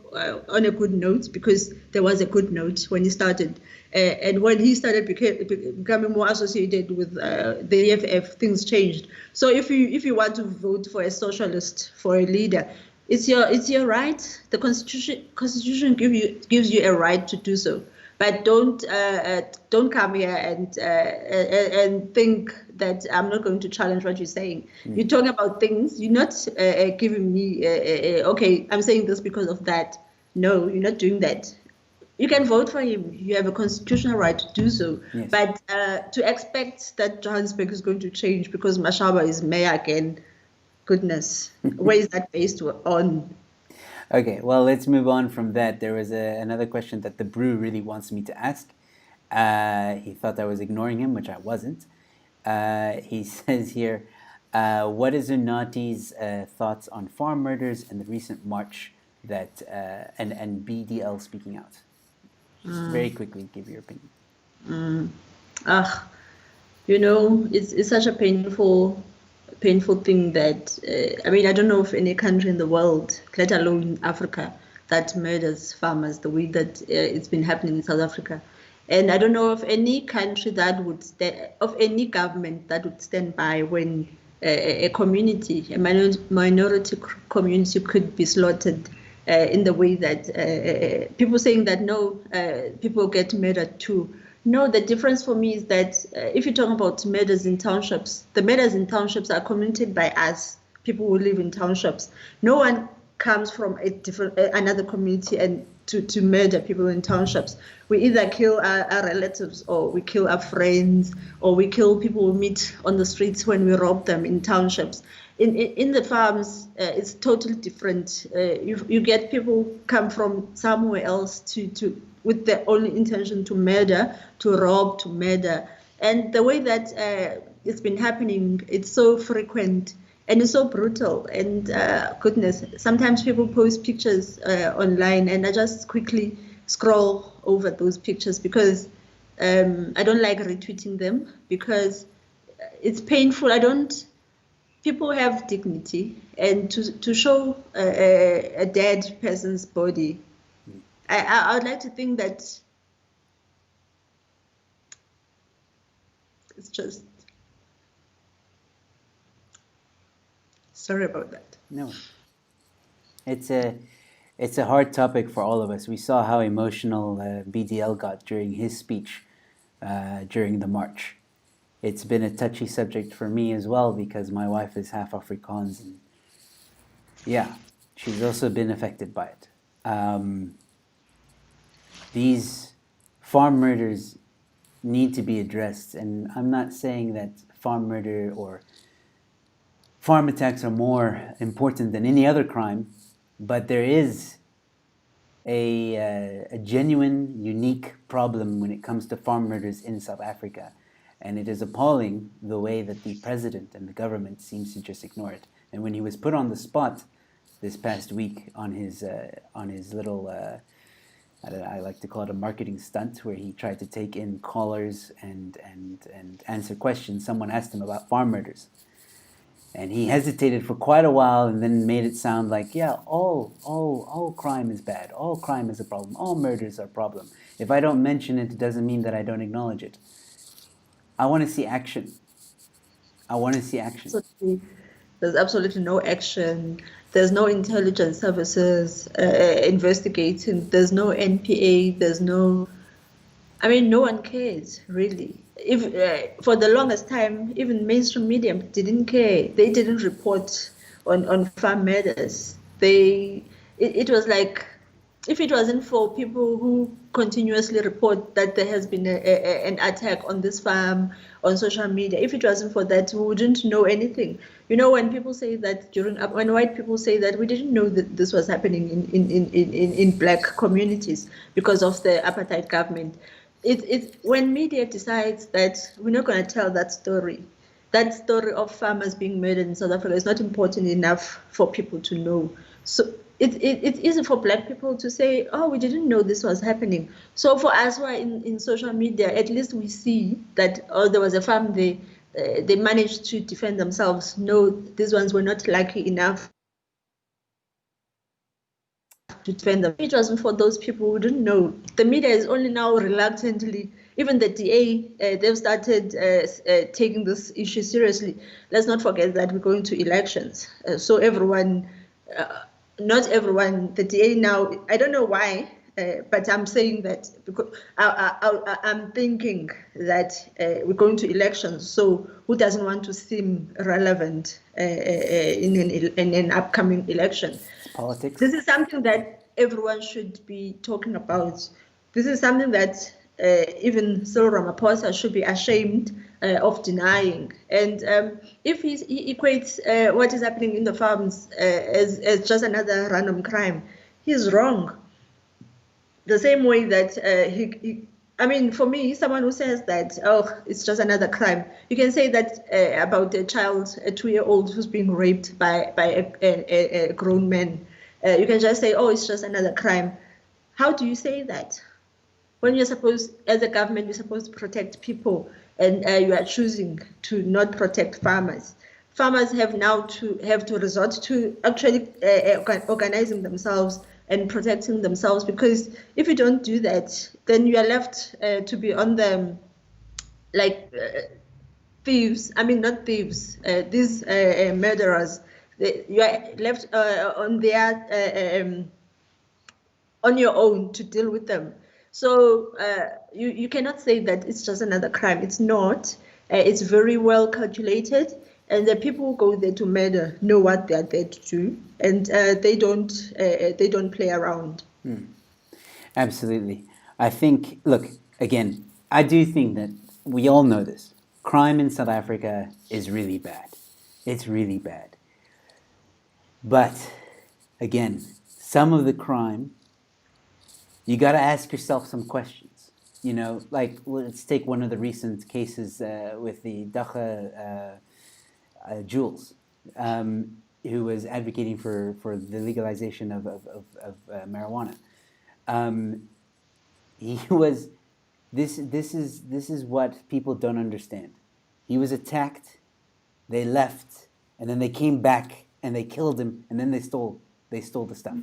Speaker 2: on a good note because there was a good note when he started. And when he started becoming more associated with the EFF, things changed. So if you want to vote for a socialist, for a leader, it's your right. The constitution gives you a right to do so. But don't come here and think that I'm not going to challenge what you're saying. You're talking about things. You're not giving me okay, I'm saying this because of that. No, you're not doing that. You can vote for him. You have a constitutional right to do so.
Speaker 1: Yes.
Speaker 2: But to expect that Johannesburg is going to change because Mashaba is mayor again, goodness, where is that based on?
Speaker 1: Okay, well, let's move on from that. There was another question that the Brew really wants me to ask. He thought I was ignoring him, which I wasn't. He says here, what is Unathi's thoughts on farm murders and the recent march that and BDL speaking out? Just very quickly give your opinion.
Speaker 2: It's such a painful thing that I don't know of any country in the world, let alone Africa, that murders farmers the way that it's been happening in South Africa. And I don't know of any country that would of any government that would stand by when a community, a minority community could be slaughtered in the way that people saying that no, people get murdered too. No, the difference for me is that if you talk about murders in townships, the murders in townships are committed by us, people who live in townships. No one comes from a different another community and to murder people in townships. We either kill our relatives, or we kill our friends, or we kill people we meet on the streets when we rob them in townships. In the farms, it's totally different. You get people come from somewhere else to with the only intention to murder, to rob, to murder. And the way that it's been happening, it's so frequent and it's so brutal. And goodness, sometimes people post pictures online, and I just quickly scroll over those pictures because I don't like retweeting them because it's painful. People have dignity, and to show a dead person's body, I would like to think that it's just, sorry about that.
Speaker 1: No, it's a hard topic for all of us. We saw how emotional BDL got during his speech during the march. It's been a touchy subject for me as well because my wife is half Afrikaans, and yeah, she's also been affected by it. These farm murders need to be addressed, and I'm not saying that farm murder or farm attacks are more important than any other crime, but there is a genuine, unique problem when it comes to farm murders in South Africa. And it is appalling the way that the president and the government seems to just ignore it. And when he was put on the spot this past week on his little, I like to call it a marketing stunt, where he tried to take in callers and answer questions, someone asked him about farm murders. And he hesitated for quite a while and then made it sound like, yeah, all crime is bad. All crime is a problem. All murders are a problem. If I don't mention it, it doesn't mean that I don't acknowledge it. I want to see action.
Speaker 2: There's absolutely no action. There's no intelligence services investigating. There's no NPA. No one cares, really. If for the longest time, even mainstream media didn't care. They didn't report on farm murders. It was like, if it wasn't for people who continuously report that there has been an attack on this farm on social media, if it wasn't for that, we wouldn't know anything. When people say that when white people say that we didn't know that this was happening in black communities because of the apartheid government, it's when media decides that we're not going to tell that story of farmers being murdered in South Africa is not important enough for people to know. So it's easy for black people to say, oh, we didn't know this was happening. So for us who are in social media, at least we see that, oh, there was a farm, they managed to defend themselves. No, these ones were not lucky enough to defend them. If it wasn't for those people, we didn't know. The media is only now reluctantly, even the DA, they've started taking this issue seriously. Let's not forget that we're going to elections. So everyone... not everyone, the DA now, I don't know why, but I'm saying that because I'm thinking that we're going to elections, so who doesn't want to seem relevant in an upcoming election?
Speaker 1: Politics.
Speaker 2: This is something that everyone should be talking about. This is something that even Cyril Ramaphosa should be ashamed of denying. And if he equates what is happening in the farms as just another random crime, he's wrong. The same way that for me, someone who says that, oh, it's just another crime, you can say that about a child, a 2-year-old who's being raped by a grown man. You can just say, oh, it's just another crime. How do you say that? When you're supposed, as a government, you're supposed to protect people, and you are choosing to not protect farmers. Farmers have to resort to actually organizing themselves and protecting themselves, because if you don't do that, then you are left to be on them like thieves. I mean, not thieves. These murderers. You are left on your own to deal with them. So you cannot say that it's just another crime. It's not. It's very well calculated, And the people who go there to murder know what they are there to do, and they don't play around.
Speaker 1: Absolutely. I think, look, again, I do think that we all know this. Crime in South Africa is really bad. It's really bad. But, again, some of the crime, you got to ask yourself some questions. You know, like, let's take one of the recent cases with the Dhaka Jules, who was advocating for the legalization of marijuana. He was. This is what people don't understand. He was attacked, they left, and then they came back and they killed him, and then they stole the stuff.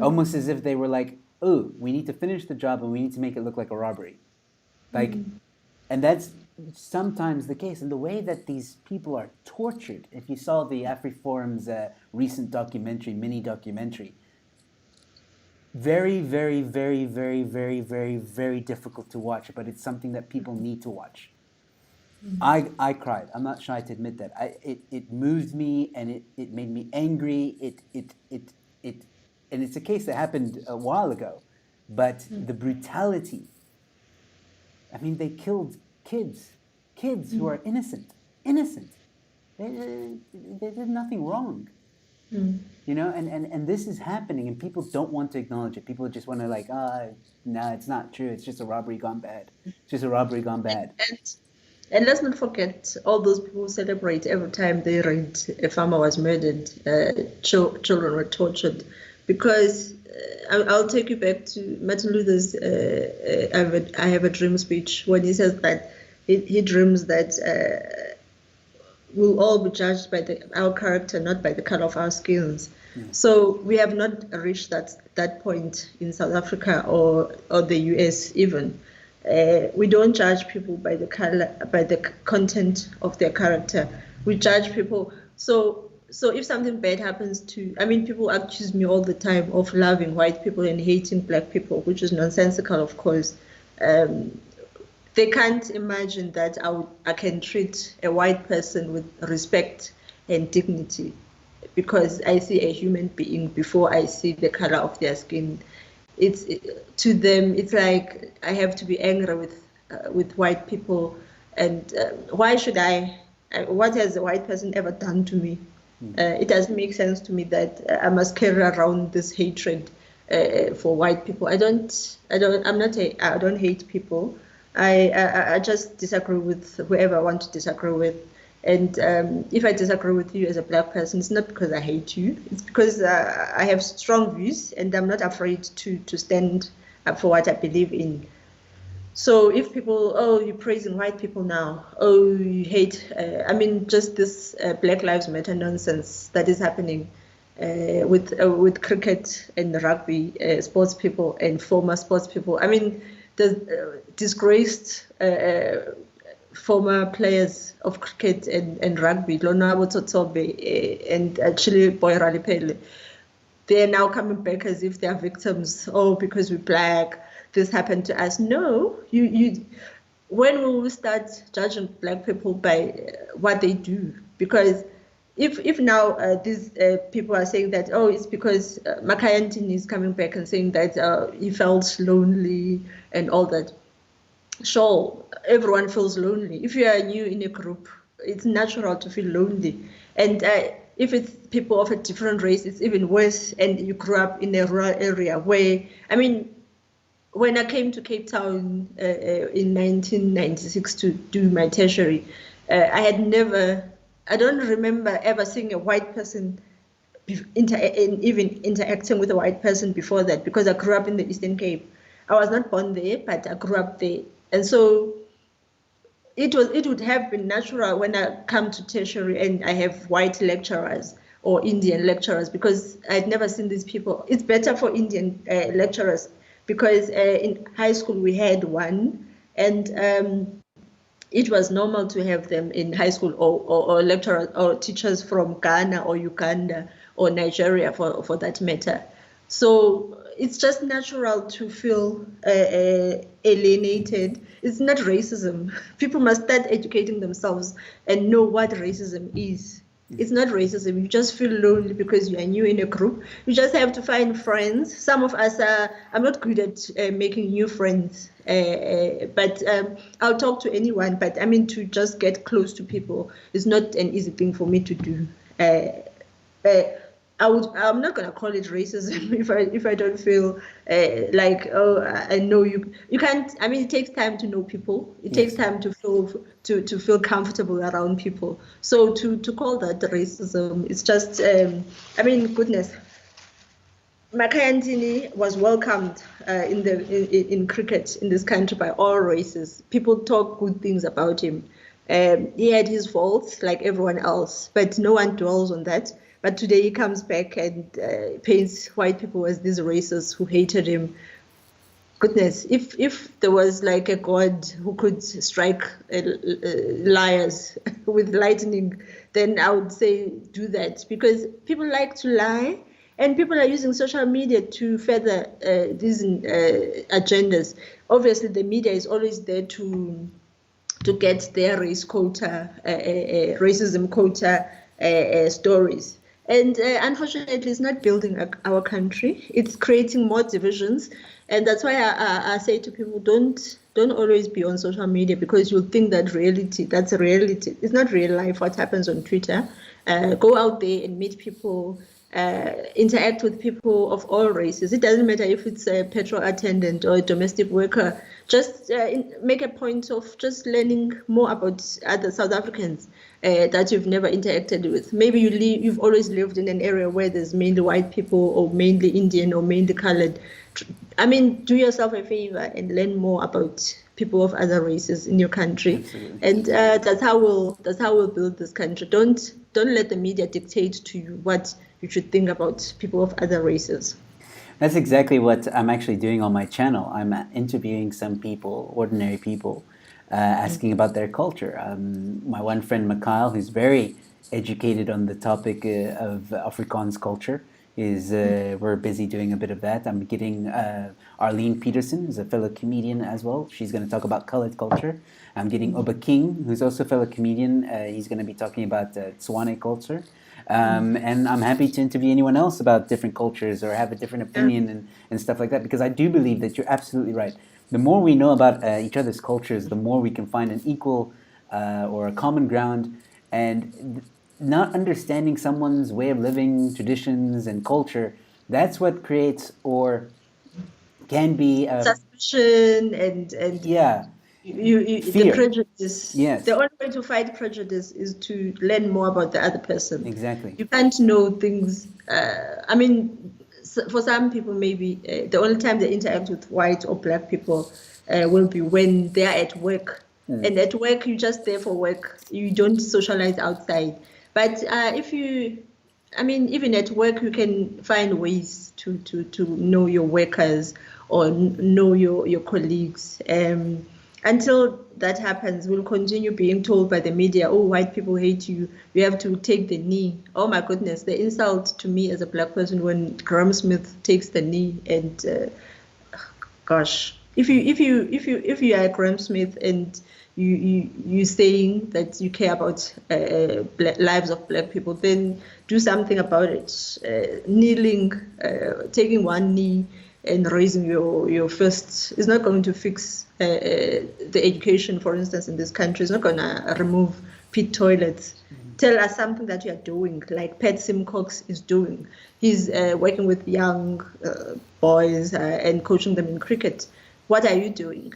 Speaker 1: Almost as if they were like, "Oh, we need to finish the job and we need to make it look like a robbery." Like, and that's sometimes the case. And the way that these people are tortured, if you saw the AfriForum's recent mini documentary, very, very, very, very, very, very, very difficult to watch, but it's something that people need to watch. I cried. I'm not shy to admit that. It moved me, and it made me angry. And it's a case that happened a while ago, but the brutality. I mean, they killed kids who are innocent. They did nothing wrong. You know, and this is happening, and people don't want to acknowledge it. People just want to like, no, it's not true. It's just a robbery gone bad. It's just a robbery gone bad.
Speaker 2: And let's not forget all those people who celebrate every time they read a farmer was murdered, children were tortured. Because I'll take you back to Martin Luther's I Have a Dream speech, when he says that he dreams that we'll all be judged by our character, not by the color of our skins. So we have not reached that point in South Africa or the US even. We don't judge people by the color, by the content of their character. We judge people. So if something bad happens people accuse me all the time of loving white people and hating black people, which is nonsensical, of course. They can't imagine that I can treat a white person with respect and dignity, because I see a human being before I see the color of their skin. To them, it's like I have to be angry with white people, and why should I? What has a white person ever done to me? It doesn't make sense to me that I must carry around this hatred for white people. I don't hate people. I just disagree with whoever I want to disagree with. And if I disagree with you as a black person, it's not because I hate you. It's because I have strong views, and I'm not afraid to stand up for what I believe in. So if people, you're praising white people now, you hate, just this Black Lives Matter nonsense that is happening with cricket and rugby, sports people and former sports people. I mean, the disgraced former players of cricket and rugby, Lonabo Totsobe and Chile Boy Ralipele, they are now coming back as if they are victims. Because we're black, this happened to us. No, when will we start judging black people by what they do? Because if now these people are saying that, it's because Makayantini is coming back and saying that he felt lonely and all that. Sure, everyone feels lonely. If you are new in a group, it's natural to feel lonely. And if it's people of a different race, it's even worse. And you grew up in a rural area where, when I came to Cape Town in 1996 to do my tertiary, I don't remember ever seeing a white person even interacting with a white person before that, because I grew up in the Eastern Cape. I was not born there, but I grew up there. And so it would have been natural when I come to tertiary and I have white lecturers or Indian lecturers, because I'd never seen these people. It's better for Indian lecturers, because in high school we had one, and it was normal to have them in high school, or lecturers or teachers from Ghana or Uganda or Nigeria for that matter. So it's just natural to feel alienated. It's not racism. People must start educating themselves and know what racism is. It's not racism. You just feel lonely because you are new in a group. You just have to find friends. Some of us I'm not good at making new friends, but I'll talk to anyone. But I mean, to just get close to people is not an easy thing for me to do. I'm not gonna call it racism if I don't feel like, oh, I know you. You can't. I mean, it takes time to know people. It takes time to feel comfortable around people. So to call that racism, it's just. I mean, goodness. Makayantini was welcomed in cricket in this country by all races. People talk good things about him. He had his faults like everyone else, but no one dwells on that. But today he comes back and paints white people as these racists who hated him. Goodness, if there was like a god who could strike liars with lightning, then I would say do that, because people like to lie, and people are using social media to further these agendas. Obviously, the media is always there to get their racism quota stories. And unfortunately, it's not building our country. It's creating more divisions. And that's why I say to people, don't always be on social media, because you'll think that's a reality. It's not real life, what happens on Twitter. Go out there and meet people, interact with people of all races. It doesn't matter if it's a petrol attendant or a domestic worker. Just make a point of just learning more about other South Africans that you've never interacted with. Maybe you've always lived in an area where there's mainly white people, or mainly Indian, or mainly colored. I mean, do yourself a favor and learn more about people of other races in your country. Absolutely. And that's how we'll build this country. Don't let the media dictate to you what you should think about people of other races.
Speaker 1: That's exactly what I'm actually doing on my channel. I'm interviewing some people, ordinary people, asking about their culture. My one friend, Mikhail, who's very educated on the topic of Afrikaans culture, we're busy doing a bit of that. I'm getting Arlene Peterson, who's a fellow comedian as well. She's going to talk about colored culture. I'm getting Oba King, who's also a fellow comedian. He's going to be talking about Tswane culture. And I'm happy to interview anyone else about different cultures or have a different opinion and stuff like that, because I do believe that you're absolutely right. The more we know about each other's cultures, the more we can find an equal or a common ground. And not understanding someone's way of living, traditions, and culture, that's what creates or can be
Speaker 2: suspicion and
Speaker 1: yeah.
Speaker 2: The prejudice.
Speaker 1: Yes.
Speaker 2: The only way to fight prejudice is to learn more about the other person.
Speaker 1: Exactly.
Speaker 2: You can't know things. I mean, for some people, maybe the only time they interact with white or black people will be when they are at work. And at work, you're just there for work. You don't socialize outside. But even at work, you can find ways to know your workers or know your colleagues. Until that happens, we'll continue being told by the media, oh, white people hate you, you have to take the knee. Oh my goodness, the insult to me as a black person when Graham Smith takes the knee, and gosh, if you are Graham Smith and you saying that you care about lives of black people, then do something about it. Kneeling, taking one knee and raising your fist is not going to fix the education, for instance, in this country. It's not going to remove pit toilets. Tell us something that you are doing, like Pat Simcox is doing. He's working with young boys and coaching them in cricket. What are you doing?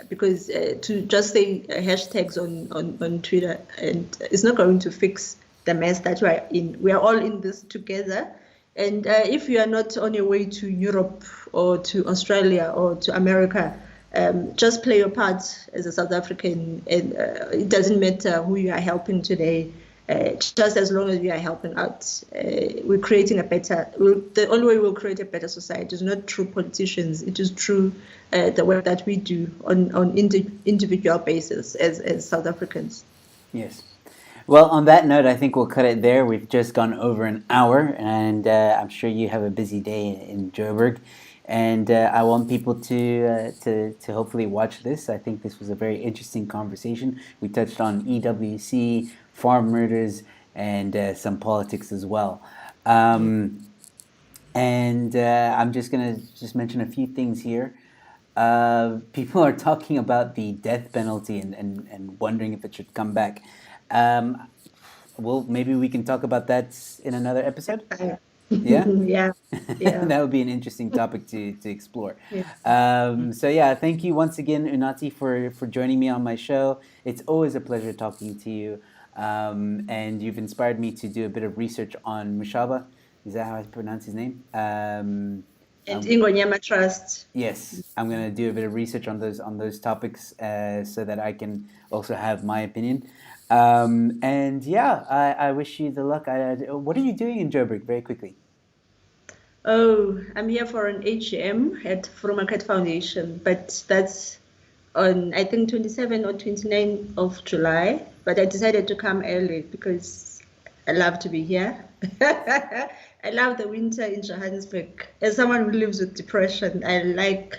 Speaker 2: Because to just say hashtags on Twitter, and it's not going to fix the mess that we are in. We are all in this together. And if you are not on your way to Europe or to Australia or to America, just play your part as a South African. And it doesn't matter who you are helping today, just as long as you are helping out. We're creating the only way we'll create a better society is not through politicians. It is through the work that we do on individual basis as South Africans.
Speaker 1: Yes. Well, on that note, I think we'll cut it there. We've just gone over an hour, and I'm sure you have a busy day in Joburg. And I want people to hopefully watch this. I think this was a very interesting conversation. We touched on EWC, farm murders, and some politics as well. And I'm just gonna just mention a few things here. People are talking about the death penalty and wondering if it should come back. Um, well, maybe we can talk about that in another episode. Yeah,
Speaker 2: Yeah, yeah,
Speaker 1: that would be an interesting topic to explore.
Speaker 2: yeah.
Speaker 1: So yeah, thank you once again, Unathi, for joining me on my show. It's always a pleasure talking to you, and you've inspired me to do a bit of research on Mashaba. Is that how I pronounce his name?
Speaker 2: And Ingonyama Trust.
Speaker 1: Yes, I'm gonna do a bit of research on those topics so that I can also have my opinion. And yeah, I wish you the luck. What are you doing in Joburg? Very quickly.
Speaker 2: Oh, I'm here for an AGM at Free Market Foundation, but that's on I think 27 or 29 of July. But I decided to come early because I love to be here. I love the winter in Johannesburg. As someone who lives with depression, I like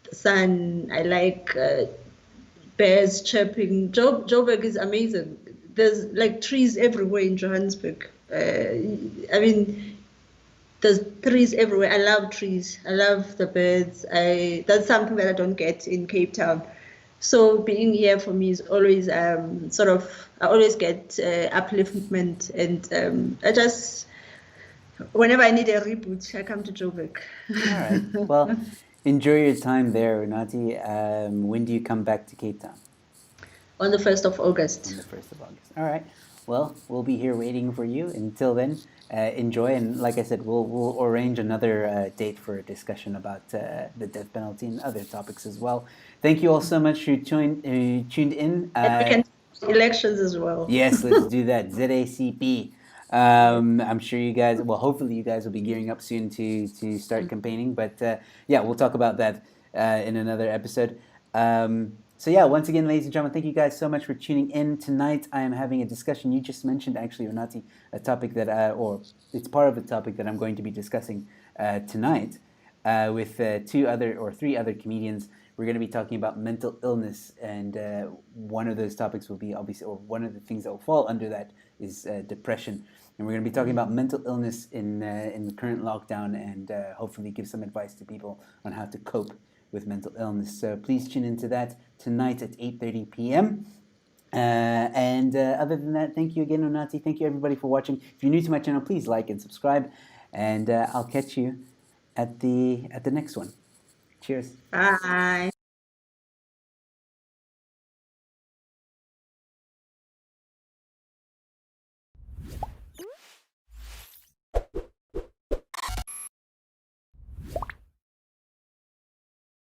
Speaker 2: the sun. I like birds chirping. Joburg is amazing. There's like trees everywhere in Johannesburg. I mean, there's trees everywhere. I love trees. I love the birds. That's something that I don't get in Cape Town. So being here for me is always sort of, I always get upliftment, and I just, whenever I need a reboot, I come to Joburg.
Speaker 1: All right. Well, enjoy your time there, Unathi. When do you come back to Cape Town?
Speaker 2: On the 1st of August.
Speaker 1: On the 1st of August. All right. Well, we'll be here waiting for you. Until then, enjoy. And like I said, we'll arrange another date for a discussion about the death penalty and other topics as well. Thank you all so much who tuned in.
Speaker 2: And we can do elections as well.
Speaker 1: Yes, let's do that. ZACP. I'm sure you guys, well, hopefully you guys will be gearing up soon to start campaigning. But yeah, we'll talk about that in another episode. So yeah, once again, ladies and gentlemen, thank you guys so much for tuning in tonight. I am having a discussion. You just mentioned, actually, Unathi, a topic that, or it's part of a topic that I'm going to be discussing tonight with three other comedians. We're going to be talking about mental illness, and one of those topics will be obviously, or one of the things that will fall under that is depression. And we're going to be talking about mental illness in the current lockdown, and hopefully give some advice to people on how to cope with mental illness. So please tune into that tonight at 8:30 p.m. And other than that, thank you again, Unathi. Thank you everybody for watching. If you're new to my channel, please like and subscribe, and I'll catch you at the next one. Cheers.
Speaker 2: Bye.